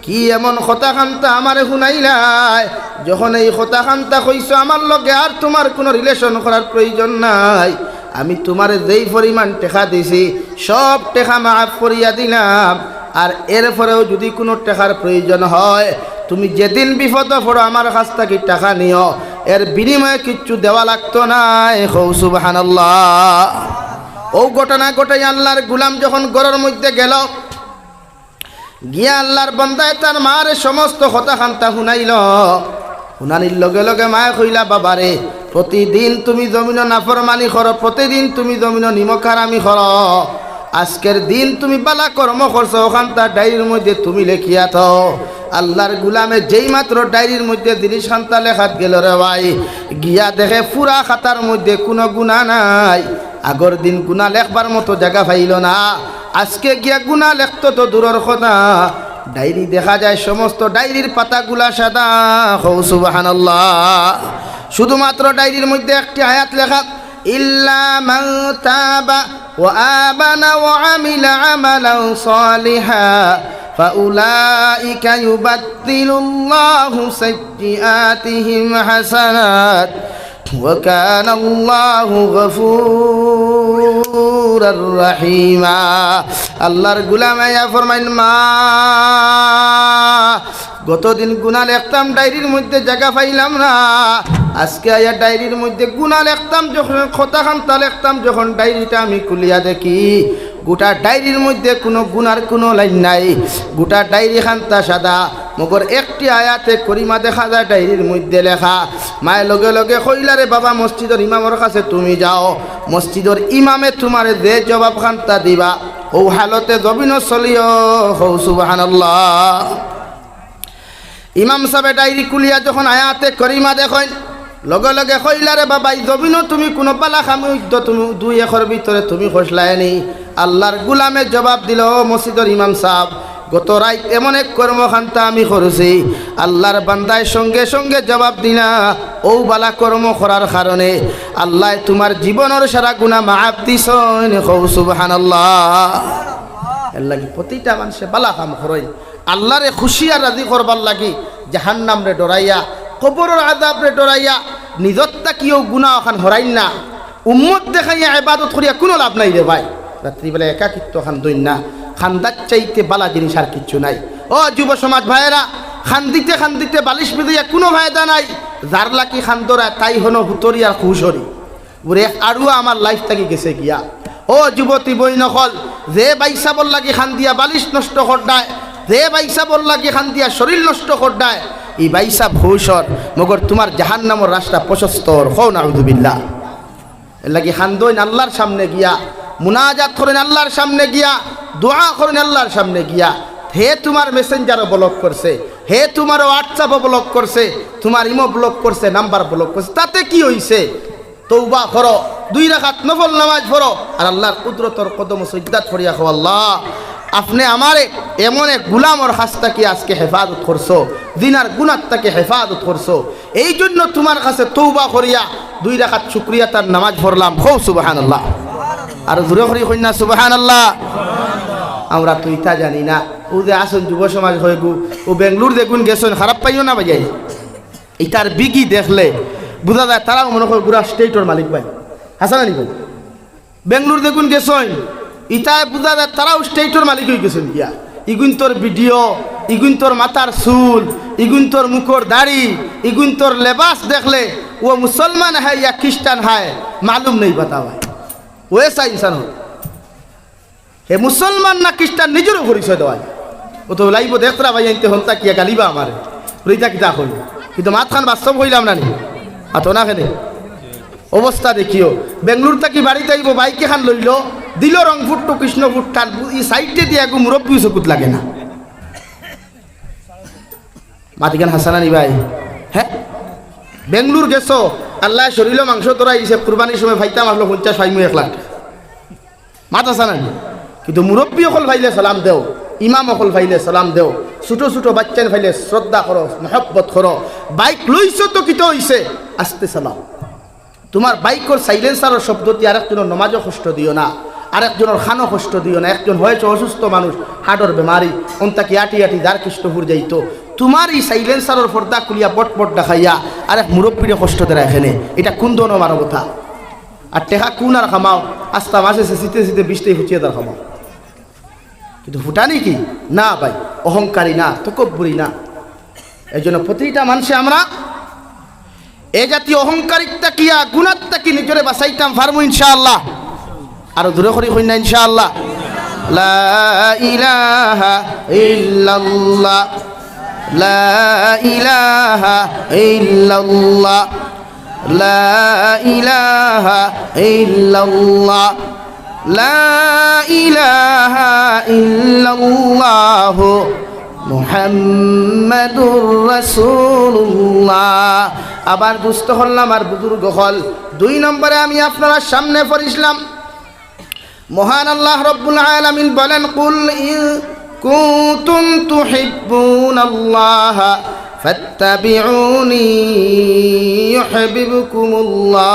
কি এমন কথা খান্তা আমারে শুনাইলাই, যখন এই কথা খান্তা কইছো আমার লগে আর তোমার কোনো রিলেশন করার প্রয়োজন নাই, আমি তোমারে যেই পরিমাণ টেকা দিছি সব টেকা মাফ করিয়া দিলাম, আর এরপরেও যদি কোনো টাকার প্রয়োজন হয় তুমি যেদিন বিপদ পড়ো আমার কাছ থেকে টাকা নিও, এর বিনিময়ে কিচ্ছু দেওয়া লাগতো না। হৌ সুবহানাল্লাহ। ও ঘটনা ঘটাই আল্লাহর গুলাম যখন ঘরের মধ্যে গেল, গিয়া আল্লাহর বান্দায় তার মার সমস্ত কথা খান্তা শুনাইল। শুনানির লগে লগে মায়ে কইলা, বাবারে প্রতিদিন তুমি জমিন নাফরমানি করো, প্রতিদিন তুমি জমিন নিমক হারামি করো, আজকের দিন তুমি বালা কর্ম করছো, ওখানটা ডায়েরির মধ্যে তুমি লেখিয়া থাও। আল্লাহর গুলামে যেই মাত্র ডায়েরির মধ্যে জিনিস খান্তা লেখাত গেল রে ভাই, গিয়া দেখে পুরা খাতার মধ্যে কোনো গুণা নাই। আগর দিন গুণা লেখবার মতো জায়গা পাইল না, আজকে গিয়া গুণা লেখতো তো দূরের কথা, ডায়েরি দেখা যায় সমস্ত ডায়েরির পাতাগুলা সাদা। হৌ সুবহানাল্লাহ। শুধুমাত্র ডায়েরির মধ্যে একটি আয়াত লেখা, ইল্লা মান তাবা ওয়া আমানা ওয়া আমিলা আমালান সালিহা ফাউলাইকা ইউবাদদিলুল্লাহু সাইয়্যাতিহিম হাসানাত ওয়া কানা আল্লাহু গফুরার রহিমা। আল্লাহর গোলাম আয়া ফরমাইন, মা গতদিন গুনাহ লিখতাম ডায়েরির মধ্যে জায়গা পাইলাম না, আজকে আয়া ডায়েরির মধ্যে গুনাহ লিখতাম, যখন কথা খান্তা লিখতাম, যখন ডায়েরিটা আমি খুলিয়া দেখি গোটা ডায়েরির মধ্যে কোনো গুনার কোনো লাইন নাই, গোটা ডায়েরি খান্তা সাদা, মগর একটি আয়াতে করিমা দেখা যায় ডায়েরির মধ্যে লেখা। মায়ের লগে লগে কইলারে, বাবা মসজিদের ইমামের কাছে তুমি যাও, মসজিদের ইমামে তোমারে যে জবাব খান্তা দিবা, ও হালতে জবিন চলিও। হৌ সুবহানাল্লাহ। ইমাম সাহেব ডায়েরি খুলিয়া যখন আয়াতে করিমা দেখেন, লগে লগে কইলারে, বাবা এই জমিনও তুমি কোনো পালা খামি তুমি 2 একর ভিতরে তুমি খসলায়নি। আল্লাহর গুলামে জবাব দিল, মসজিদের ইমাম সাহেব গত রাত এমন এক কর্মখান্তা আমি করেছি, আল্লাহর বান্দায় সঙ্গে সঙ্গে জবাব দিনা, ও বালা কর্ম করার কারণে আল্লাহ তোমার জীবনের সারা গুনাহ মাফ দিছেন। হৌ সুবহানাল্লাহ। এর লাগি প্রতিটা মানুষে বালা কাম করই, আল্লাহরে খুশি আর রাজি করবার লাগি, জাহান্নাম রে ডরাইয়া, কবরের আযাব রে ডরাইয়া, নিজরটা কিও গুনাহ খান হরাইন না, উম্মত দেখাইয়া ইবাদত করিয়া কোনো লাভ নাই রে ভাই। রাত্রিবেলা একাকিত্ব খান দইন না, খান্দার চাইতে বালা জিনিস আর কিচ্ছু নাই। ও যুব সমাজ ভাইয়েরা, খান্দিতে খান্দিতে বালিশ বিদিয়া কোনো ফায়দা নাই। যার লাকি খান্দরা তাই হনো হুতরি আর খুশরি, ওরে আরও আমার লাইফ থাকি গেছে গিয়া। ও যুবতী বই নকল, যে বাইসা বল লাগি খান্দিয়া বালিশ নষ্ট করডায়, যে বাইসা বল লাগি খান্দিয়া শরীর নষ্ট করডায়, এই বাইসা ভূষর, মগর তোমার জাহান্নামের রাস্তা প্রশস্তর। হও নাউযুবিল্লাহ। এর লাগি খান্দইন আল্লাহর সামনে গিয়া, মুনাজাত করেন আল্লাহর সামনে গিয়া, দোয়া করেন আল্লাহর সামনে গিয়া। হে তোমার মেসেঞ্জারও ব্লক করছে, হে তোমার হোয়াটসঅ্যাপও ব্লক করছে, তোমার ইমো ব্লক করছে, নাম্বার ব্লক করছে, তাতে কি হইছে? তওবা করো, 2 রাকাত নফল নামাজ পড়ো, আর আল্লাহর কুদরতর কদম সিজদাত করিয়া খাও, আল্লাহ আপনি আমারে এমন এক গুলামর হাসতাকে আজকে হেফাজত করছো, দিনার গুনাহটাকে হেফাজত করছো, এই জন্য তোমার কাছে তওবা করিয়া 2 রাকাত শুকরিয়া তার নামাজ পড়লাম। হও সুবহানাল্লাহ। আর জোরে করি কই না সুবহানাল্লাহ। আমরা তো ইতা জানি না, ও যে আসুন যুব সমাজ হয়ে গু, ও বেঙ্গলোর দেখুন গেছেন, খারাপ পাইও না ভাই, ইটার বিগি দেখলে বোঝা যায় তারাও মনে করে পুরা স্টেটর মালিক ভাই, হাসান আলী ভাই। বেঙ্গলোর দেখুন গেছেন, ইটায় বোঝা যায় তারাও স্টেটর মালিক হয়ে গেছেন গিয়া। ইগুন তোর ভিডিও, ইগুন তোর মাথার চুল, ইগুন তোর মুখর দাড়ি, ইগুন তোর লেবাস দেখলে ও মুসলমান হয় ইয়া খ্রিস্টান হয় মালুম নেই বাতা ভাই। ওয়েসা ইনসান হয়, হে মুসলমান না খ্রিস্টান নিজেরও পরিচয় দেওয়ায়। ও তো লাইব দেখরা ভাই আনতে হন্তা কিয়া গালিবা আমার রইতা কিতা হইল, কিন্তু মাতখান বাস্তব হইলাম না নি আত না খেলে অবস্থা দেখিও। বেঙ্গলোর থাকি বাড়িতে আইব, বাইকে খান লইল, দিল রংপুর টু কৃষ্ণপুর টান, এই সাইডে দিয়ে একটু মুরব্বী চকুত লাগে না। মাতিকান হাসানানি ভাই, হ্যাঁ বেঙ্গলোর গেছো, আল্লাহ শরীর মাংস তোরা হিসেব কুরবানির সময় ফাইতাম আসলো 50 ফাইমু 1 লাখ মাত হাসানানি, কিন্তু মুরব্বী অকল ফাইলে সালাম দেও, ইমাম অকল ফাইলে সালাম দেও, ছোটো ছোটো বাচ্চান ফাইলে শ্রদ্ধা করো, মহব্বত করো। বাইক লইছো তো কিতো হইছে, আস্তে চালাও। তোমার বাইকর সাইলেন্সারের শব্দটি আরেকজনের নমাজও কষ্ট দিও না, আরেকজনের খানো কষ্ট দিও না। একজন হয়েছে অসুস্থ মানুষ, হার্টের বেমারি, অন্তাকে আটি আটি যার কৃষ্ণপুর যাইতো, তোমার এই সাইলেন্সারের পর্দা খুলিয়া বটপট দেখাইয়া আরেক মুরব্বীরে কষ্ট দেয় এখানে, এটা কোন ধরনের মানবতা? আর টেকা কোন আর খামাও, আস্তা মাসে শীতে শীতে 20টাই ফুচিয়ে তার খামাও, কিন্তু ফুটানি কি না ভাই, অহংকারী না, তকব্বুরি না। এই জন্য প্রতিটা মানুষে আমরা এ জাতীয় অহংকারিকতা কিয়া গুণাত্তা কি নিজরে বাঁচাইতাম পারবো ইনশাআল্লাহ। আর দূরে করি হই না ইনশাআল্লাহ লা ইলাহা ইল্লাল্লাহ লা ইলাহা ইল্লাল্লাহ লা ইলাহা ইল্লাল্লাহ লা ইলাহা ইল্লাল্লাহ মুহাম্মাদুর রাসূলুল্লাহ। আবার দুস্থ হলাম আর বুজুর্গ হল। 2 নম্বরে আমি আপনারা সামনে পড়িছিলাম মহান আল্লাহ রব্বুল আলামিন বলেন কুল ইন কুনতুম তুহিব্বুনাল্লাহ ফাত্তাবিউনি ইউহিব্বুকুমুল্লাহ।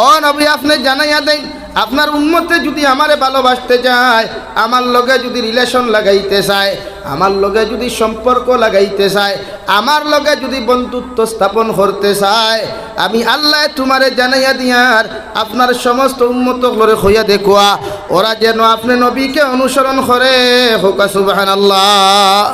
ও নবী আপনি জানাইয়া দেন আপনার উম্মতে যদি আমারে ভালোবাসতে চায়, আমার লগে যদি রিলেশন লাগাইতে চায়, আমার লগে যদি সম্পর্ক লাগাইতে চায়, আমার লগে যদি বন্ধুত্ব স্থাপন করতে চায়, আমি আল্লাহ তোমারে জানাইয়া দিয়ার আপনার সমস্ত উম্মতগুলোরে হইয়া দেখুয়া ওরা যেন আপনি নবীকে অনুসরণ করে। হোক সুবহানাল্লাহ।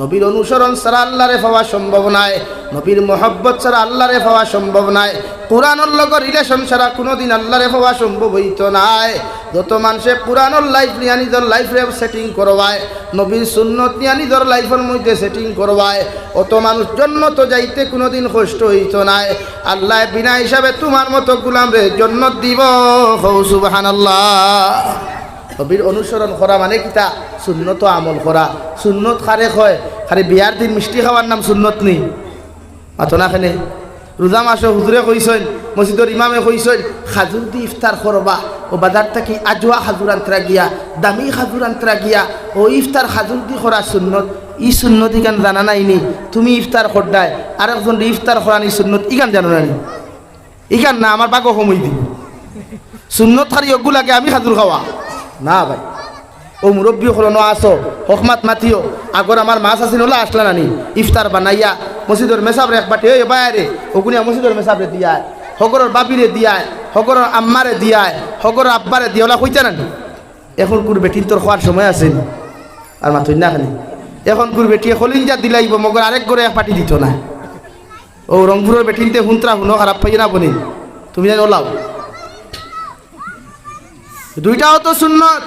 নবীর অনুসরণ ছাড়া আল্লাহরে পাওয়া সম্ভব নয়, নবীর মহব্বত ছাড়া আল্লাহরে পাওয়া সম্ভব নয়, কোরআনের লগে রিলেশন ছাড়া কোনোদিন আল্লাহরে পাওয়া সম্ভব হইতো নাই। যত মানুষে কোরআনের লাইফ নিয়ে নিজের লাইফে সেটিং করবায়, নবীর সুন্নত নিয়ে নিজের লাইফের মধ্যে সেটিং করবায়, অত মানুষ জন্নত যাইতে কোনোদিন কষ্ট হইতো নাই। আল্লাহ বিনা হিসাবে তোমার মতো গুলামরে জন্নত দিব। সুবহানাল্লাহ। নবীর অনুসরণ করা মানে কিতা? সুন্নত আমল করা। সুন্নত খারে হয় খালি বিয়ার দিন মিষ্টি খাওয়ার নাম সুন্নত নেই মাতো না খানে। রোজা মাসে হুজুরে কইছেন, মসজিদের ইমামে কইছেন খাজুর দি ইফতার করবা, ও বাজার থেকে আজোয়া খাজুর আন্তরা গিয়া, দামি খাজুর আন্তরা গিয়া, ও ইফতার খাজুর দি করা সুন্নত। ই সুন্নত ইগান জানা নাইনি? তুমি ইফতার করদায় আরেকজন ইফতার করানি সুন্নত ইগান জানো নানি? ইগান না আমার বাগো সময় দিব সুন্নত খালি ওগুলাকে আমি খাজুর খাওয়া না ভাই। ও মুরব্বী হলো ন আসো হকমাত মাতিও আগর আমার মাছ আসিন হলো আসলা নানি ইফতার বানাইয়া মসজিদের মেসাবরে এক বাটি ওই বাইরে ওগুনিয়া মসজিদের মেসাবরে দিয়ায়, হগরের বাপিরে দিয়ায়, হগরের আম্মারে দিয়ায়, হগরের আব্বারে দিয়া ওলা কইতা নানি। এখন কুর বেটিন তোর খাওয়ার সময় আছে আর মাথুই না খানি। এখন কুর বেটিয়ে খলিঞ্জা দিলাইব মগর আরেক করে এক পাটি দিত না। ও রংপুরের বেটিনতে হুন্ত্রা হুনো খারাপ পাই না বনি তুমি জানি ওলাও। দুইটাও তো সুন্নত।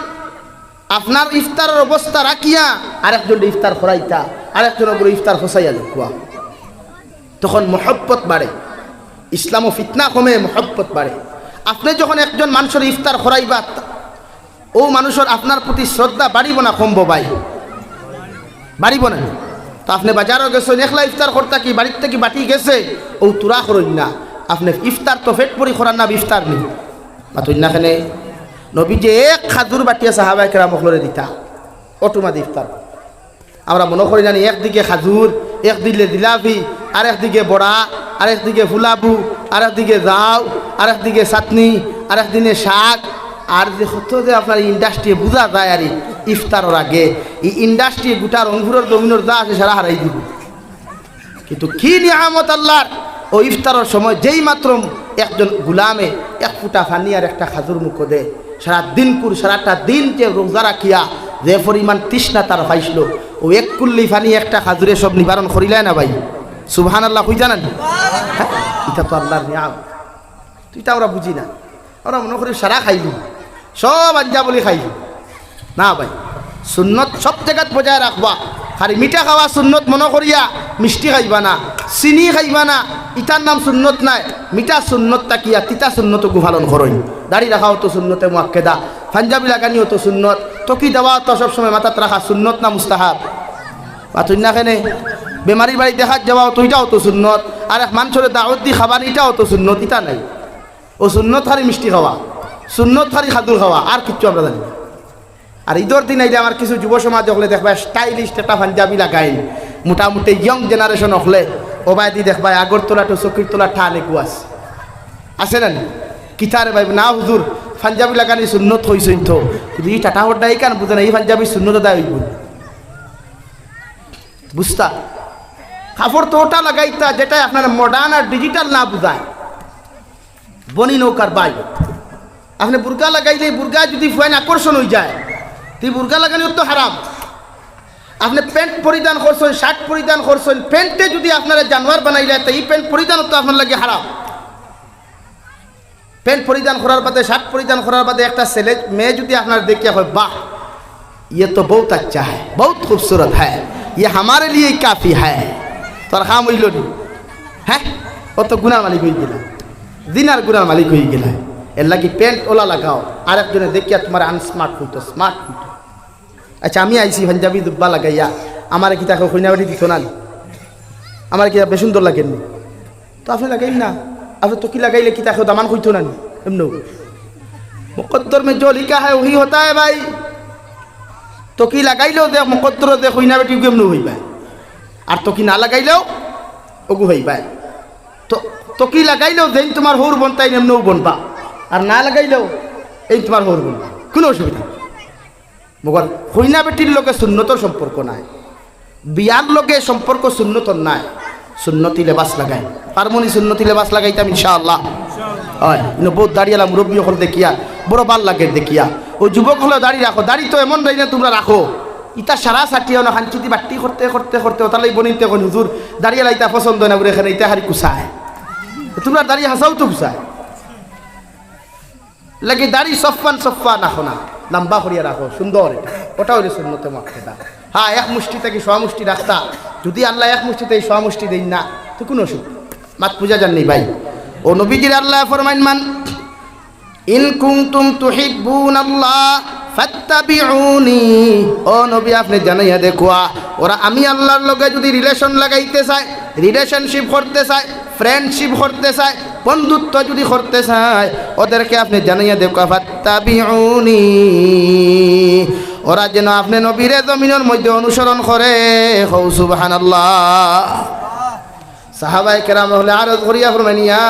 আপনার ইফতারের অবস্থা রাখিয়া আরেকজন ইফতার খরাইতা, আরেকজনের উপরে ইফতার খসাইয়া দেখুয়া, তখন মহব্বত বাড়ে। ইসলাম ও ফিতনা কমে, মহব্বত বাড়ে। আপনি যখন একজন মানুষের ইফতার খরাইবা ও মানুষের আপনার প্রতি শ্রদ্ধা বাড়িব না কমব ভাই? বাড়িব না। তো আপনি বাজারও গেছেন একলা ইফতার করতা কি বাড়ির থেকে বাটি গেছে ও তুরা করেন না। আপনি ইফতার তো ফেট পরি করার না ইফতার নেই মাতুই না খানে। নবী যে এক খাজুর বাটিয়া সাহাবায়ে কেরামরে দিতা অটোমাদি ইফতার। আমরা মনে করি জানি একদিকে খাজুর, একদিকে জিলাপি, আর একদিকে বড়া, আর একদিকে ফুলাবু, আর একদিকে জাউ, আর একদিকে চাটনি, আর একদিনে শাক। আর যে কত যে আপনার ইন্ডাস্ট্রি বোঝা যায় আর ইফতারের আগে এই ইন্ডাস্ট্রি গোটা রংপুরের জমিনের যা আছে সারা হারাই দিব। কিন্তু কি নিয়ামত আল্লাহর! ও ইফতারের সময় যেই মাত্র একজন গুলামে এক ফুটা ফানি আর একটা খাজুর মুখ দেয়, সারা দিন সারাটা দিন যে রোজা রাখিয়া যে পরিমাণ তৃষ্ণা তার পাইছিল, ও এক কুল্লি ফানি একটা খাজুরে সব নিবারণ করিলাই না ভাই। সুবহানাল্লাহ কই জানেন? এটা তো আল্লাহর নিয়ামত। তুইটা আমরা বুঝি না, আমরা মনে করি সারা খাইলি সব আঞ্জা বলি খাইলি না ভাই। সুন্নত সব জায়গাত বজায় রাখবা। খালি মিঠা খাওয়া সুন্নত মনে করিয়া মিষ্টি খাইবা না, চিনি খাইবা না, ইটার নাম সুন্নত নাই। মিঠা সুন্নত তাকিয়া তিতা সুন্নত পালন করই। দাড়ি রাখাও তো সুন্নতে মুআক্কেদা, পাঞ্জাবি লাগানিও তো সুন্নত, টকি দেওয়া তো সবসময় মাথাত রাখা সুন্নত না মুস্তাহাব? বা তুই না কেনে বেমারির বাড়ি দেখাত যাওয়াও তো এটাও তো সুন্নত। আর এক মানুষের দাওয়াত দি খাবার এটাও তো সুন্নত, ইটা নাই। ও সুন্নত খালি মিষ্টি খাওয়া, সুন্নত খালি খাদুর খাওয়া, আর কিচ্ছু আমরা জানি না। আর ঈদের দিন আইলে আমার কিছু যুব সমাজ হলে দেখবা স্টাইলিশ একটা পাঞ্জাবি লাগাই, মোটামুটি ইয়ং জেনারেশন হলে ওবাই দি দেখবা আগরতলা তো চকির তোলা ঠা লেকু আছে না কিতারে ভাই না হুজুর পাঞ্জাবি লাগানি সুন্নত হইছেন তো, কিন্তু এই টাটা হড্ডাই কান বুঝে না এই পাঞ্জাবি সুন্নত দেয় হইব বুঝতা। কাপড় তো ওটা লাগাইতা যেটা আপনার মডার্ন আর ডিজিটাল না বুঝায়। বনি নৌকার বাই আপনি বুরকা লাগাইলে বুরকা যদি ফুয়াইন আকর্ষণ হয়ে যায় তুই বুরকা লাগানি তো হারাম। আপনি প্যান্ট পরিধান করছেন, শার্ট পরিধান করছেন, প্যান্টে যদি আপনারা জানোয়ার বানাইলে তো এই প্যান্ট পরিধান তো আপনার লাগে হারাম। প্যান্ট পরিধান করার বাদে শার্ট পরিধান করার বাদে একটা ছেলে মেয়ে যদি আপনার দেখিয়া হয় বাহ ये तो बहुत अच्छा है बहुत खूबसूरत है ये हमारे लिए काफ़ी है তোর কাম হইল নি হ্যাঁ ও তো গুনার মালিক হয়ে গেল দিনার গুনার মালিক হয়ে গেল এর লাগি প্যান্ট ওলা লাগাও আর একজনে দেখিয়া তোমার আনস্মার্ট হইতো স্মার্ট হইতো আচ্ছা আমি আইসি পাঞ্জাবি দুব্বা লাগাইয়া আমার কি তাকে কইনাবাড়ি দিত না আমার কি বেশ সুন্দর লাগেননি তো আপনি লাগাইন না আপনি তো কি লাগাইলে কি তাকে দামান কইতো না এমনি মুকদ্দর में जो लिखा है वही होता है भाई তো কি লাগাইলেও দেখ মুকদ্দর দেখ কইনাবাড়ি কেমন হইবা আর তো কি না লাগাইলেও ওগু হইবা তো কি লাগাইলেও যেন তোমার হৌর বনতাই এমনও বনবা আর না লাগাইলেও এই তোমার হৌর বনবা কোনো অসুবিধা মগর হইনা বেটির লোকে সুন্নতর সম্পর্ক নাই বিয়ার লোকে সম্পর্ক সুন্নতর নাই সুন্নতি লেবাস লাগাই পারমনি সুন্নতি লেবাস লাগাইতাম ইনশাআল্লাহ হয় বহুত দাঁড়িয়ালাম মুরব্বী হল দেখিয়া বড় ভাল লাগে দেখিয়া ও যুবক হলেও দাঁড়িয়ে রাখো দাড়ি তো এমন দাঁড়িয়ে তোমরা রাখো ইটা সারা সাটিয়াও না খানচুতি বাট্টি করতে করতে করতে ওতালাই বনিতে এখন হুজুর দাঁড়িয়ে লাইতা পছন্দ না বলে এখানে ইটা হারি কুসায় তোমরা দাঁড়িয়ে হাসাও তো কুসায় লাগে দাড়ি সফা রাখো না লম্বা করিয়া রাখো সুন্দর ওটা হইলে সুন্নতে মাক্কেদা হ্যাঁ এক মুষ্টি থেকে সোয়া মুষ্টি রাখতা যদি আল্লাহ এক মুষ্টিতে সোয়া মুষ্টি দেই না তো কোনো অসুখ মাত পূজা জাননি ভাই ও নবীজির আল্লাহ ফরমাইন মান ইন কুনতুম তুহিব্বুনাল্লাহ ফাত্তাবিউনি ও নবী আপনি জানাইয়া দেখুয়া ওরা আমি আল্লাহর লগে যদি রিলেশন লাগাইতে চায় রিলেশনশিপ করতে চায় ফ্রেন্ডশিপ করতে চায় বন্ধুত্ব যদি করতে চায় ওদেরকে আপনি জানাইয়া দেখুয়া ফাত্তাবিউনি ওরা যেন আপনি নবীরে জমিনের মধ্যে অনুসরণ করে হৌ সুবহানাল্লাহ সাহাবায়ে কেরাম হলে আরজ করিয়া ফরমাইন ইয়া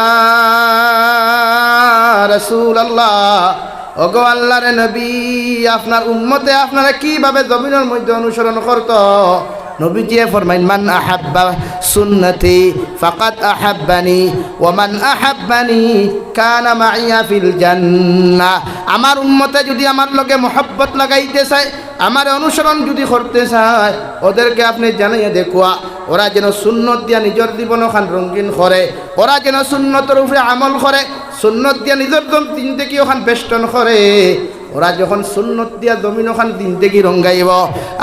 রাসূলুল্লাহ ওগো আল্লাহর নবী আপনার উম্মতে আপনারা কিভাবে জমিনের মধ্যে অনুসরণ করত নবীজি ফরমাইন মান আহাব্বা সুন্নতি ফাকাদ আহাব্বানি ওয়া মান আহাব্বানি কানা মাইয়া ফিল জান্নাহ আমার উম্মতে যদি আমার লগে মোহাব্বত লাগাইতে চায় আমার অনুসরণ যদি করতে চায় ওদেরকে আপনি জানাইয়া দেখুয়া ওরা যেন সুন্নত দিয়া নিজের জীবন খান রঙিন করে ওরা যেন সুন্নতের উপরে আমল করে সুন্নত দিয়া নিজের জিন্দেগি ওখান বেষ্টন করে ওরা যখন সুন্নত দিয়া জমিন ওখান জিন্দেগি রঙ্গাইব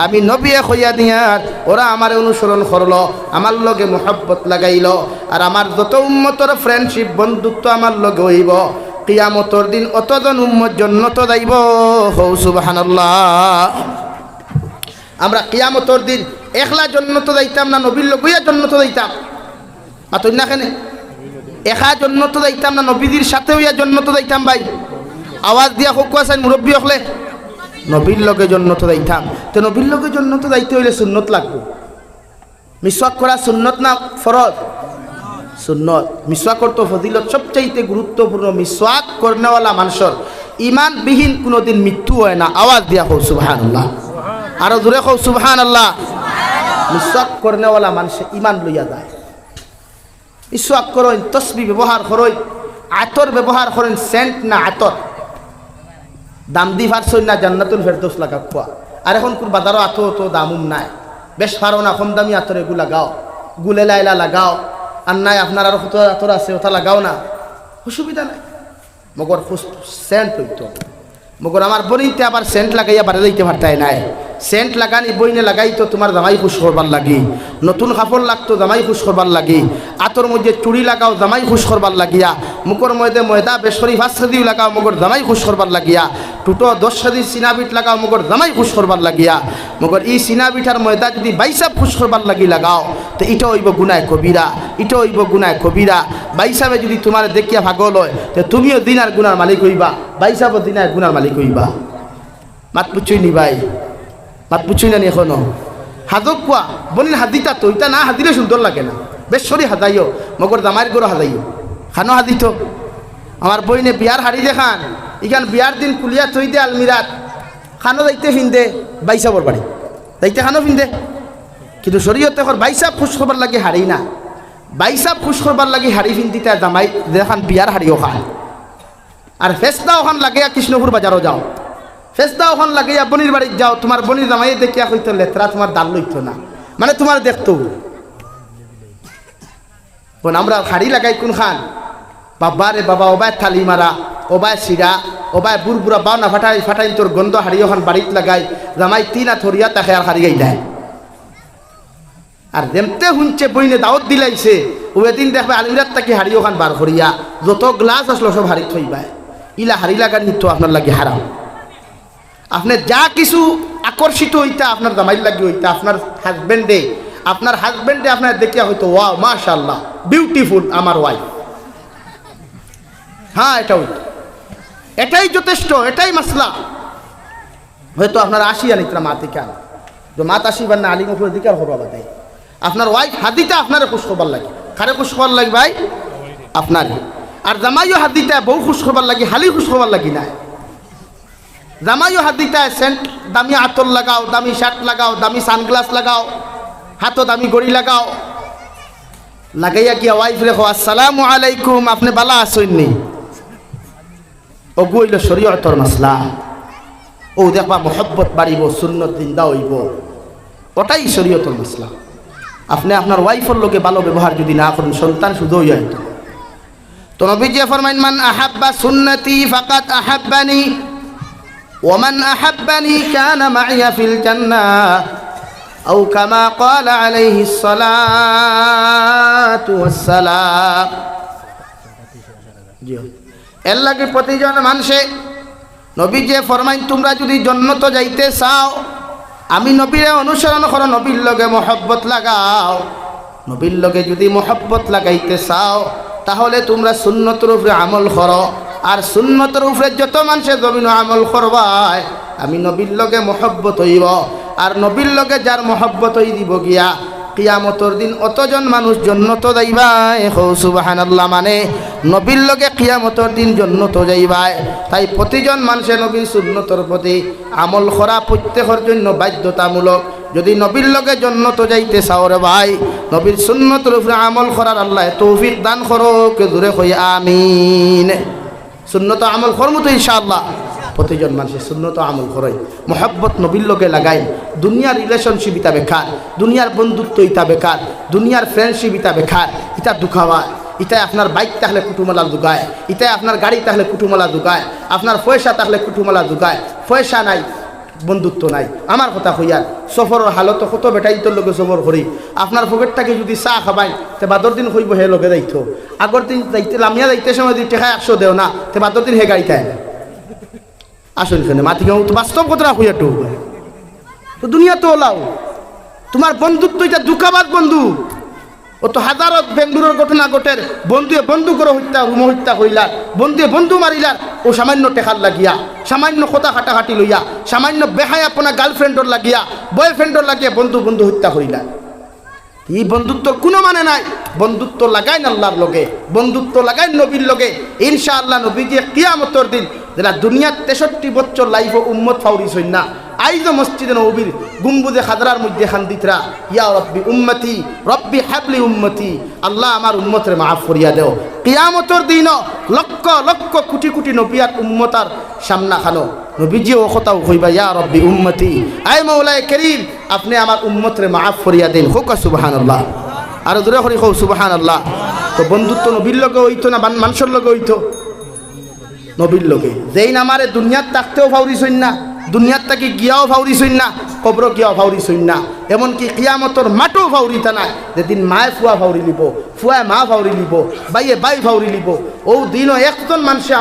আমি নবিয়ে খইয়া দিয়ার ওরা আমার অনুসরণ করলো আমার লগে মোহাব্বত লাগাইল আর আমার যত উম্মতর ফ্রেন্ডশিপ বন্ধুত্ব আমার লগে হইব কিয়ামতর দিন অতজন উম্মত জন্নত যাইব হৌ সুবহানাল্লাহ আমরা কিয়ামতর দিন একলা জন্নত যাইতাম না নবীর লগইয়া জন্নত যাইতাম মাতই না কেনে একা জন্নত যাইতাম না নবীদের সাথে হইয়া জন্নত যাইতাম ভাই আওয়াজ দিয়া হোক আছেন মুরব্বী হলে নবীর লগে জন্নত যাইতাম তো নবীর লগে জন্নত যাইতে হইলে সুন্নত লাগবে মিসওয়াক করা সুন্নত না ফরজ সুন্নত মিসওয়াকর তো ফজিলত সবচাইতে গুরুত্বপূর্ণ মিসওয়াক করনেওয়ালা মানুষের ইমান বিহীন কোনোদিন মৃত্যু হয় না আওয়াজ দিয়া হোক সুবহানাল্লাহ আরো জোরে হোক সুবহানাল্লাহ মিসওয়াক করনেওয়ালা মানুষের ইমান লইয়া যায় মিসওয়াক করেন তসবি ব্যবহার করেন আতর ব্যবহার করেন সেন্ট না আতর দাম দি ফারছই না জান্নাতুল ফেরদৌস লাগা খোয়া আর এখন কোন বাজারও আতো তো দামুম নাই বেশ পারো না কম দামি আতর এগুলো লাগাও গুলে লাইলা লাগাও আর নাই আপনার আরো কত আতর আছে ওটা লাগাও না অসুবিধা নাই মগর সেন্ট হইতো মগর আমার বনিতে আবার সেন্ট লাগাইয়া বাড়ি যাইতে পারতাই নাই সেন্ট লাগানি বইনে লাগাই তো তোমার জামাই খুশ করবার লাগি নতুন কাপড় লাগতো জামাই খুশ করবার লাগি আতর মধ্যে চুড়ি লাগাও জামাই খুশ করবার লাগিয়া মুখর মধ্যে ময়দা বেসরি ফাঁস দিও লাগাও মগর জামাই খুশ করবার লাগিয়া টুটো 10 সাদি সিনাবিট লাগাও মগর জামাই খুশ করবার লাগিয়া মগর ই সিনাবিটার ময়দা যদি বাইসাব খুশ করবার লাগি লাগাও তো এটা হইব গুনায় কবিরা এটা হইব গুনায় কবিরা বাইসাবে যদি তোমার দেখিয়া ভাগল হয় তো তুমিও দিনার গুনার মালিক হইবা বাইসাবও দিনার গুনার মালিক হইবা মাত পুছুই নি ভাই মাত পুছুই না নি এখনো হাজক কোয়া বনির হাদিতা তো এটা না হাদিলে সুন্দর লাগে না বেশ সরি হাজাইও মগর জামাইয়ের গরো হাজাইও খানো হাদিত আমার বইনে বিয়ার হাড়ি দেখান ইখান বিয়ার দিন কুলিয়া থই দে আলমিরাত খানো যাইতে ফিন্দে বাইসাবর বাড়ি যাইতে খানো ফিন্দে কিন্তু শরীয়তে এখন বাইসাব খুশ করবার লাগে হাড়ি না বাইসাব খুশ করবার লাগে হাড়ি ফিন্দিতে জামাই দেখান বিয়ার হাড়িও খান আর ফেস্তা ওখান লাগে কৃষ্ণপুর বাজারও যাও ফেস্তা ওখান লাগে বনির বাড়ি যাও তোমার বনির জামাই দেখিয়া কইতো লেতরা তোমার দাল লইতো না মানে তোমার দেখতো বোন আমরা হাড়ি লাগাই কোন খান বাবারে বাবা ওবায় থালি মারা ওবায় সিরা ওবায় বুড়বুড়া বাউনা ফাটাই ফাটাই তোর গন্ধ হারিয়ে ওখান বাড়িত লাগাই জামাই তিনা থরিয়া তাকে আর হারিয়ে দেয় আর যেমতে শুনছে বইনে দাওয়াত দিলাইছে ও এদিন দেখবে আলিমরাত তাকে হারিয়ে ওখান বার করিয়া যত গ্লাস আসলো সব হারি থইবাই ইলা হারি লাগার নিত্য আপনার লাগে হারাম আপনি যা কিছু আকর্ষিত হইতা আপনার জামাইল লাগি হইতা আপনার হাজবেন্ডে আপনার দেখিয়া হয়তো ওয়াও মাশাআল্লাহ বিউটিফুল আমার ওয়াইফ হ্যাঁ এটা হইতো এটাই যথেষ্ট এটাই মাসলা হয়তো আপনার আসিয়া নিতরা মাতিকা যে মাত আসিবার না আলিম উপরে দিকার হবা বাদে আপনার ওয়াইফ হাদিতা আপনারে খুশ খবর লাগে কারে খুশ খবর লাগে ভাই আপনার আর জামাইও হাদিতা বউ খুশ খবর লাগে হালি খুশ খবর লাগি না জামাইও হাদিতা সেন্ট দামি আতর লাগাও দামি শার্ট লাগাও দামি সানগ্লাস লাগাও হাতও দামি গড়ি লাগাও লাগাইয়া কি ওয়াইফ রেখো আসসালামু আলাইকুম আপনি বালা আসেননি ওগু হইল শরীয়তর মাসলা ও দেখবা মোহব্বত বাড়িব সুন্নত জিন্দা হইব ওটাই শরীয়তর মাসলা আপনি আপনার ওয়াইফের লোকে ভালো ব্যবহার যদি না করেন সন্তান শুধু হইয়া তো নবীজি ফরমাইন মান আহাব্বা সুন্নতি ফাকাদ আহাব্বানি ওয়া মান আহাব্বানি কানা মাইয়া ফিল জান্নাহ আও কামা ক্বালা আলাইহিস সালাতু ওয়াস সালাম জি এর লাগে প্রতিজন মানুষে নবী যে ফরমাইন তোমরা যদি জন্নত যাইতে চাও আমি নবীরে অনুসরণ করো নবীর লগে মহব্বত লাগাও নবীর লগে যদি মহব্বত লাগাইতে চাও তাহলে তোমরা সুন্নতের উপরে আমল করো আর সুন্নতের উপরে যত মানুষে জমিন আমল করবায় আমি নবীর লগে মহব্বত হইব আর নবীর লগে যার মহব্বত হই দিব গিয়া কিয়ামতের দিন অতজন মানুষ জন্নত যাইবাই সুবহানাল্লাহ মানে নবীর লগে কিয়ামতের দিন জন্নত যাইবাই তাই প্রতিজন মানুষে নবীর সুন্নতের প্রতি আমল করা প্রত্যেকের জন্য বাধ্যতামূলক যদি নবীর লগে জন্নত যাইতে চাও রে ভাই নবীর সুন্নতের উপরে আমল করার আল্লাহ তৌফিক দান করুক জোরে কই আমিন সুন্নত আমল করমু তো ইনশাআল্লাহ প্রতিজন মানুষের সুন্নত আমল করে মোহাব্বত নবীর লোকে লাগাই দুনিয়ার রিলেশনশিপ ইতা বেকার দুনিয়ার বন্ধুত্ব ইতা বেকার দুনিয়ার ফ্রেন্ডশিপ ইতা বেকার ইতা দুখাওয়া ইতাই আপনার বাইক থাকলে কুটুমালা দুগায় ইতাই আপনার গাড়ি থাকলে কুটুমালা দুগায় আপনার পয়সা থাকলে কুটুমালা দুগায় পয়সা নাই বন্ধুত্ব নাই আমার কথা হইয়ার সফরের হালত কত বেটাই তোর লোকে সফর করি আপনার পকেটটাকে যদি চা খাবাই তে বাদর দিন হইব হে লোকে যাইত আগর দিন যাইতে লামিয়া যাইতে সময় যদি টেকা 100 দেও না তে বাদর দিন হে গাড়িতে আসল কেন মাতি গাঁও তো বাস্তব কথা হইয়া তো দুনিয়া তো ওলাও তোমার বন্ধুত্ব এটা দুঃখাবাদ বন্ধু ও তো হাজারত বেঙ্গুলোর ঘটনা ঘটের বন্ধুয়ে বন্ধু করে হত্যা রুম হত্যা হইলার বন্ধুয়ে বন্ধু মারিলার ও সামান্য টেকার লাগিয়া সামান্য কথা হাঁটাহাঁটি লইয়া সামান্য বেহায় আপনার গার্লফ্রেন্ডর লাগিয়া বয়ফ্রেন্ডর লাগিয়া বন্ধু বন্ধু হত্যা হইলার এই বন্ধুত্বর কোনো মানে নাই বন্ধুত্ব লাগাইন আল্লাহর লগে বন্ধুত্ব লাগাইন নবীর লগে ইনশাআল্লাহ নবী যে কিয়ামতের দিন যারা দুনিয়ার 63 বছর লাইফ উম্মত ফাউরিস হইন না আইজ মসজিদে নবীর গুম্বুজে খাদরার মধ্যে খান্দিতরা ইয়া রব্বি উম্মতি রব্বি হাবলি উম্মতি আল্লাহ আমার উম্মতের মাফ করিয়া দেও কিয়ামতের দিন লক্ষ লক্ষ কোটি কোটি নবিয়ার উম্মতার সামনা খানো নবীজি ও কথাও কইবা ইয়া রব্বি উম্মতি আয় মাওলায়ে করিম আপনি আমার উম্মতের মাফ করিয়া দেন হোক সুবহানাল্লাহ আর দূরে করি হোক সুবহানাল্লাহ তো বন্ধুত্ব নবীর লগে হইতো না মানুষের লগে হইতো নবীর লগে যেই নামারে দুনিয়াত থাকতেও ফাউরিস হইন না দুনিয়ার তাকে গিয়াও ফাউরিস হইন না কবর গিয়াও ফাউরিস হইন না এমনকি কিয়ামতর মাঠও ফাউরিতা নাই যেদিন মায়ে ফুয়া ফাউরি লিব ফুয়ায় মা ফাউরি লিব বাইয়ে বাই ফাউরি লিব ও দিনও একজন মানুষে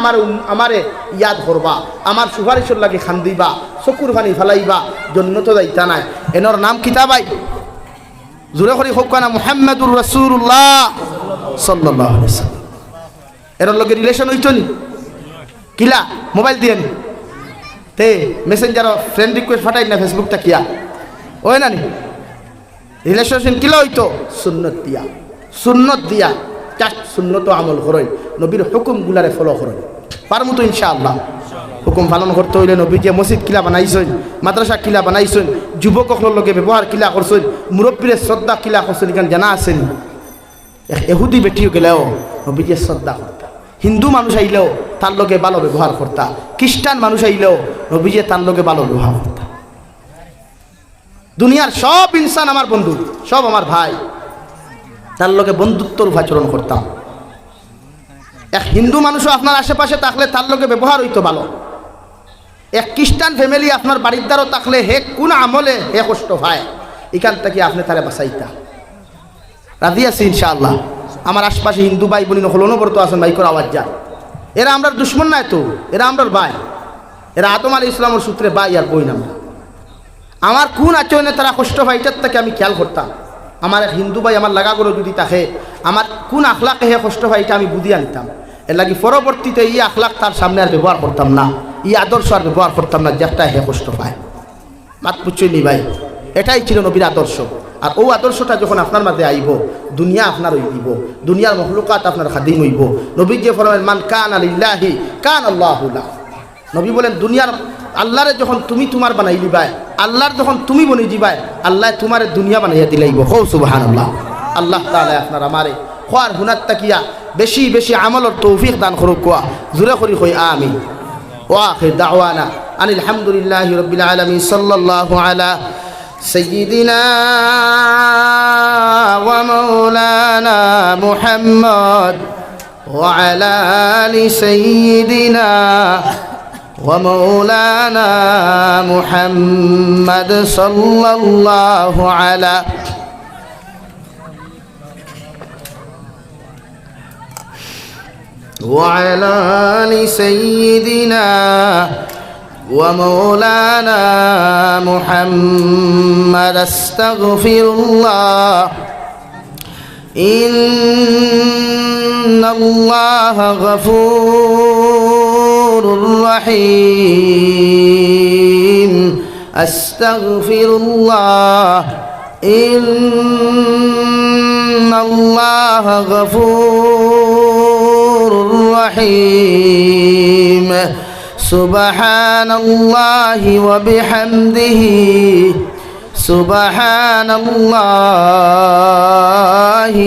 আমারে ইয়াদ করবা আমার সুপারিশর লাগে খান্দিবা চকুর পানি ফেলাইবা জন্নত যাইতা নাই এনর নাম কিতাবাই জোরে করি হোক না মুহাম্মাদুর রাসূলুল্লাহ সাল্লাল্লাহু আলাইহি ওয়াসাল্লাম এর লগে রিলেশন হইতো নি কিলা মোবাইল দিয়ে নি তে মেসেঞ্জার ফ্রেন্ড রিকোয়েস্ট ফাটাই না ফেসবুকটা কিয়া ওই না নি রিলেশন কিলা হইতো সুন্নত দিয়া জাস্ট সুন্নত আমল করই নবীর হুকুম গুলারে ফলো করই পারমু তো ইনশাআল্লাহ হুকুম পালন করতে হইলে নবী যে মসজিদ কিলা বানাইছেন মাদ্রাসা কিলা বানাইছেন যুবকসকলের লগে ব্যবহার কিলা করছেন মুরব্বীরে শ্রদ্ধা কিলা করছেন এখানে জানা আছেন এহুদি বেটিও গেলেও নবী যে শ্রদ্ধা করতা হিন্দু মানুষ আইলেও তার লগে ভালো ব্যবহার করতা খ্রিস্টান মানুষ আইলেও নবী যে তার লগে ভালো ব্যবহার করতা দুনিয়ার সব ইনসান আমার বন্ধু সব আমার ভাই তার লগে বন্ধুত্বর আচরণ করতাম এক হিন্দু মানুষও আপনার আশেপাশে থাকলে তার লগে ব্যবহার হইতো ভালো। এক খ্রিস্টান ফ্যামিলি আপনার বাড়ির দ্বারও থাকলে হে কোন আমলে হে কষ্ট হয়, এখান থেকে আপনি তারা বাঁচাইতা। রাজি আছি ইনশাআল্লাহ। আমার আশপাশে হিন্দু ভাই বোন হল অনবরত আছেন, ভাই করে আওয়াজ যায়। এরা আমরা দুশ্মন নাই তো, এরা আমরার ভাই। এরা আদম আলী ইসলামের সূত্রে ভাই আর বই নাম। আমার কোন আচরণে তারা কষ্ট হয় এটার থেকে আমি খেয়াল করতাম। আমার এক হিন্দু ভাই আমার লাগাগুলো যদি তাকে আমার কোন আখলাকে হে কষ্ট হয় এটা আমি বুঝিয়ে আনতাম। এর লাগি পরবর্তীতে ই আখলাক তার সামনে আর ব্যবহার করতাম না, ই আদর্শ আর ব্যবহার করতাম না, যেটা হে কষ্ট পায়। মাত পুচ্ছনি ভাই, এটাই ছিল নবীর আদর্শ। আর ও আদর্শটা যখন আপনার মাঝে আইব, দুনিয়া আপনার হইব, দুনিয়ার মখলুকাত আপনার খাদিম হইব। নবী যে ফরমায় মান কান আলিল্লাহি কান আল্লাহু লাহু। নবী বলেন দুনিয়ার আল্লাহরে যখন তুমি তোমার বানাই দিবাই, আল্লাহর যখন তুমি বনি দিবাই, আল্লাহ তোমার দুনিয়া বানাইয়া দিলাইব। হো সুবহানাল্লাহ। আল্লাহ তাআলা আপনার আমারে খোয়ার হুনার তাকিয়া বেশি বেশি আমলের তৌফিক দান করুক। কোয়া জোরে করি কই আমিন। ওয়া আখির দাওয়ানা আনিল হামদুলিল্লাহি রাব্বিল আলামিন। সাল্লাল্লাহু আলা سيدنا ومولانا محمد وعلى آل سيدنا ومولانا محمد صلى الله على وعلى آل سيدنا ومولانا محمد. استغفر الله إن الله غفور رحيم. استغفر الله إن الله غفور رحيم. سبحان الله وبحمده سبحان الله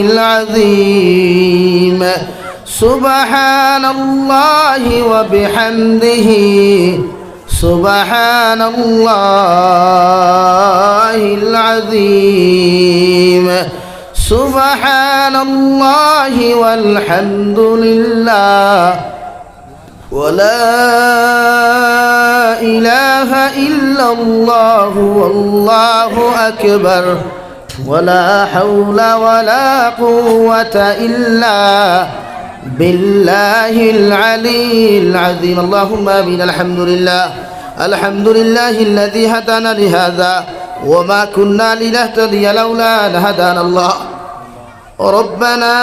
العظيم. سبحان الله وبحمده سبحان الله العظيم. سبحان الله والحمد لله ولا إله إلا الله والله أكبر ولا حول ولا قوة إلا بالله العلي العظيم. اللهم آمين. الحمد لله الحمد لله الذي هدانا لهذا وما كنا لنهتدي لولا أن هدانا الله. ربنا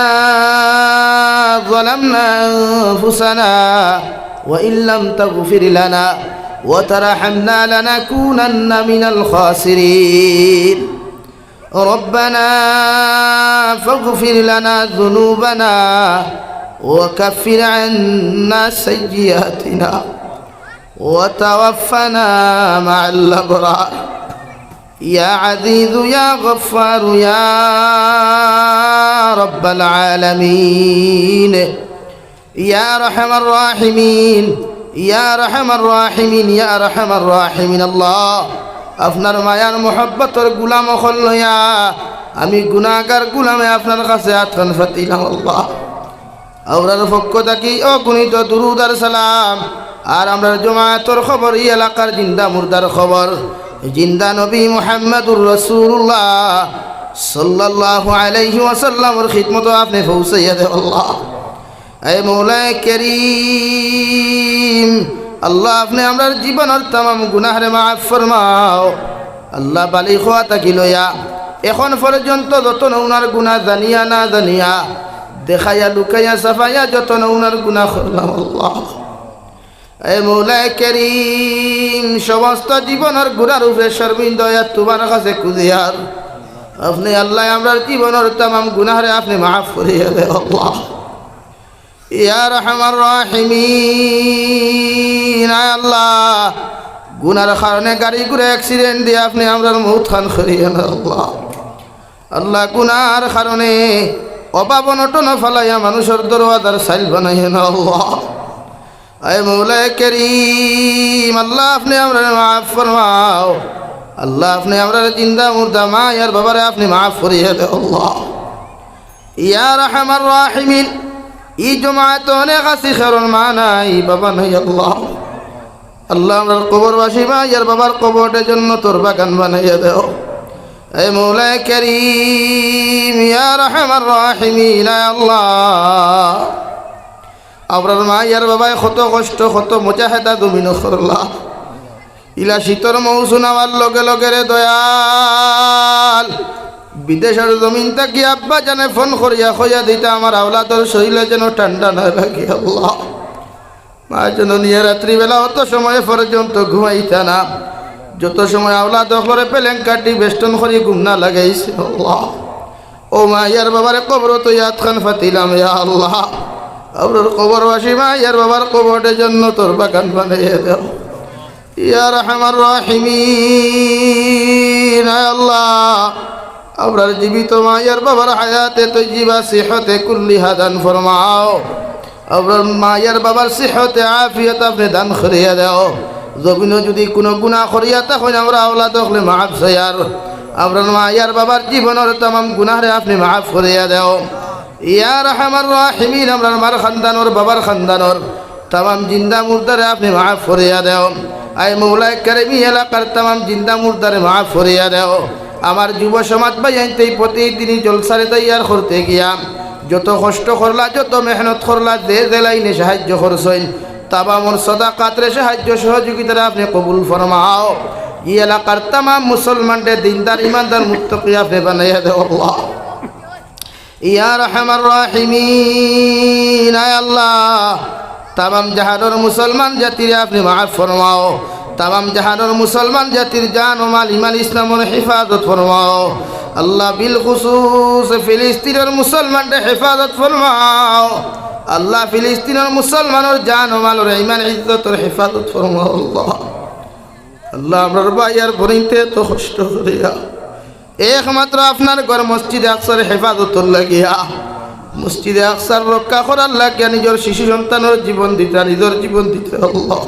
ظلمنا أنفسنا وإن لم تغفر لنا وترحمنا لنكونن من الخاسرين. ربنا فاغفر لنا ذنوبنا وكفر عنا سيئاتنا وتوفنا مع الأبرار. يا عزيز يا غفار يا رب العالمين. يا أرحم الراحمين يا أرحم الراحمين يا أرحم الراحمين. الله আপনার মায়ার মোহাব্বতের গুলাম হলয়া আমি গুনাহগার গুলামে আপনার কাছে আতন ফাতিলাম। আল্লাহ আমরার পক্ষ থেকে অগণিত দুরূদ আর সালাম আর আমরার জমায়েতের খবর এই এলাকার জিন্দা মুর্দার খবর জিন্দা নবী মুহাম্মদুর রাসূলুল্লাহ সাল্লাল্লাহু আলাইহি ওয়াসাল্লামের খিদমত আপনি পৌঁছাইয়া দেন। আল্লাহ এ মৌলায়ে করিম, আল্লাহ আপনি আমরার জীবনের तमाम গুনাহরে মাফ ফরমাও। আল্লাহ বালি খোয়া তাকি লইয়া এখন পর্যন্ত যত নৌনার গুনাহ জানিয়া না জানিয়া দেখাইয়া লুকাইয়া সাফাইয়া যত নৌনার গুনাহ করলাম আল্লাহ এ মৌলায়ে করিম, সমস্ত জীবনের গুনার উপরে শর্মিন্দা তোমার কাছে কুদিয়ার আপনি আল্লাহ আমরার জীবনের तमाम গুনাহরে আপনি মাফ করিয়া দেন। আল্লাহ ইয়া রহমান রাহিমিন, আল্লাহ গুনার কারণে গাড়ি ঘুরে অ্যাক্সিডেন্ট দিয়ে আপনি আমরার মৌত খান করিয়েন। আল্লাহ আল্লাহ গুনার কারণে অভাব অনটন ফেলাইয়া মানুষের দরওয়াজার সাইল বানাইয়েন। আল্লাহ আয় মৌলায়ে করিম, আল্লাহ আপনি আমরা মাফ ফরমাও। আল্লাহ আপনি আমরা জিন্দা মুর্দা মা আর বাবারে আপনি মাফ করিয়ে দেন। আল্লাহ ইয়া রহমান রাহিমিন, ই জমায়েত অনেক আছে খেরন মা নাই বাবা নাই আল্লাহ আল্লাহ আমার কবরবাসী মা ইয়ার বাবার কবরের জন্য তোর বাগান বানাইয়া দেও এ মৌলা করিম ইয়া রহমান রাহিমিন আল্লাহ আপনার মা ইয়ার বাবায় কত কষ্ট কত মুজাহিদা তুমি নখরলা ইলা শীতর মৌসুম আমার লগে লগে রে দয়াল বিদেশের জমিন থাকি আব্বা জানে ফোন করিয়া খইয়া দিতা আমার আওলাদর শরীরে যেন ঠান্ডা না লাগে আল্লাহ মা যেন নিয়ে রাত্রিবেলা অত সময় পর্যন্ত ঘুমাইতা না যত সময় আওলাদ করে পেলেন কাটি বেষ্টন করি ঘুম না লাগাইছে আল্লাহ ও মা ইয়ার বাবার কবর তো ইয়াদ খান ফাতিলাম ইয়া আল্লাহ আপনার কবরবাসী মা ইয়ার বাবার কবরের জন্য তোর বাগান বানাইয়া দাও ইয়া রহমান রাহিমিন আল্লাহ আপনার জীবিত মা ইয়ার বাবার হায়াতে তৈজিবা সিহতে কুল্লিহা দান ফরমাও আপনার মা ইয়ার বাবার সিহতে আফিয়ত আপনি দান করিয়া দাও জমিন যদি কোনো গুনাহ করিয়া তখন আমরা আওলাদ হলে মাফ চাইয়ার আপনার মা ইয়ার বাবার জীবনের তাম গুনাহরে আপনি মাফ করিয়া দাও ইয়া রহমান রাহিমিন আমরার মার খানদানোর বাবার খানদানোর তাম জিন্দা মুর্দারে আপনি মাফ করিয়া দাও আই মৌলা কারিম এলাকার তাম জিন্দা মুর্দারে মাফ করিয়া দাও আমার যুব সমাজ ভাইয়াইতেই প্রতিদিনই জলসারে তৈয়ার করতে গিয়া যত কষ্ট করলা যত মেহনত করলা যে লাইনে সাহায্য করছেন তামামর সদাকাতরে সাহায্য সহযোগিতারা আপনি কবুল ফরমাও ই এলাকার তামাম মুসলমানদের দিনদার ইমানদার মুত্তাকি আপনি বানাইয়া দাও আল্লাহ ইয়া রহমান রাহিমিন আল্লাহ তামাম জাহানের মুসলমান জাতিরে আপনি মাফ ফরমাও তামাম জাহানের মুসলমান জাতির জান ও মাল ইমান ইসলামের হেফাজত ফরমাও আল্লাহ বিল খুসুস ফিলিস্তিনের মুসলমানদের হেফাজত ফরমাও আল্লাহ ফিলিস্তিনের মুসলমানের জান ও মালের ইমান ইজ্জতের হেফাজত ফরমাও আল্লাহ আল্লাহ আপনার ভাইয়ার বনিতে তো কষ্ট করিয়া একমাত্র আপনার ঘর মসজিদে আকসার হেফাজতর লাগিয়া মসজিদে আকসার রক্ষা করার লাগিয়া নিজের শিশু সন্তানের জীবন দিতে নিজের জীবন দিতে আল্লাহ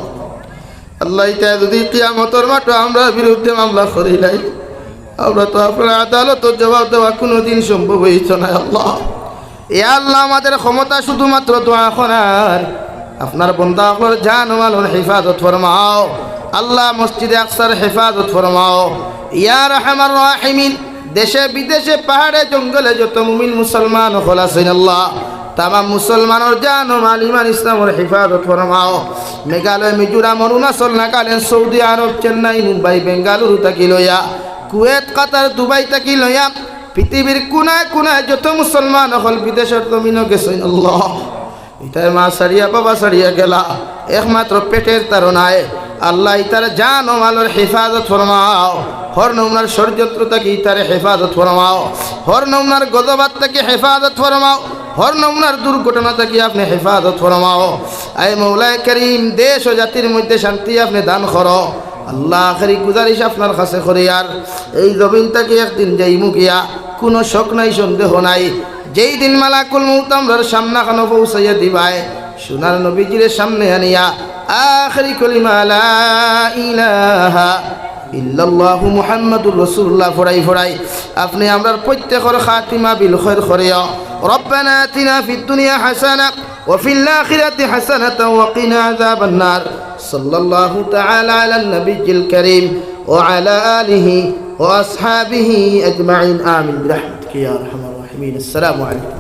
আল্লাহ এটা যদি কিয়ামতের মাঠে আমরা বিরুদ্ধে মামলা করি নাই আমরা তো আপনার আদালতের জবাব দেওয়া কোনোদিন সম্ভব হইত না আল্লাহ এ আল্লাহ আমাদের ক্ষমতা শুধুমাত্র দোয়া করার আপনার বন্দা আপনার জান মালের হেফাজত ফরমাও আল্লাহ মসজিদে আকসার হেফাজত ফরমাও ইয়া রহমান রাহিমিন দেশে বিদেশে পাহাড়ে জঙ্গলে যত মুমিন মুসলমান হল আছেন আল্লাহ তামাম মুসলমানের জান ও মাল ইমান ইসলামের হেফাজত ফরমাও মেঘালয় মিজোরাম অরুণাচল নাগাল্যান্ড সৌদি আরব চেন্নাই মুম্বাই বেঙ্গালুরু থাকি লইয়া কুয়েত কাতার দুবাই থাকি লইয়া পৃথিবীর কোনায় কোনায় যত মুসলমান হল বিদেশের জমিনও গেছেন আল্লাহ ইতার মা সারিয়া বাবা সারিয়া গেলা একমাত্র পেটের তারনায় আল্লাহ ইতার জান ও মালের হেফাজত ফরমাও হর নমুনার ষড়যন্ত্র থেকে ইতার হেফাজত ফরমাও হর নমুনার গজবাত থেকে হেফাজত ফরমাও হর নমুনার দুর্ঘটনা থেকে আপনি হেফাজত ফরমাও আয় মৌলা করিম দেশ ও জাতির মধ্যে শান্তি আপনি দান করো আল্লাহ আখেরি গুজারিশ আপনার কাছে করি আর এই জমিন থেকে একদিন যাইমু গিয়া কোনো শক নাই সন্দেহ নাই যেই দিন মালাকুল মউত আমরার সামনাখানো পৌঁছাইয়া দিবায় সোনার নবীজির সামনে আনিয়া আখেরি কলিমা লা ইলাহা ইল্লাল্লাহু মুহাম্মাদুর রাসূলুল্লাহ ফরাই ফরাই আপনি আমরার প্রত্যেকের খাতিমা বিল খায়র করিয়া রব্বানা আতিনা ফিদ দুনিয়া হাসানা ওয়া ফিল আখিরাতি হাসানাতাও ওয়া কিনা আযাবান নার সাল্লাল্লাহু তাআলা আলান নবিয়্যিল কারীম ওয়া আলা আলিহি ওয়া আসহাবিহি আজমাইন আমিন বিরহমাতিকা ইয়া আরহামার রাহিমিন আসসালামু আলাইকুম।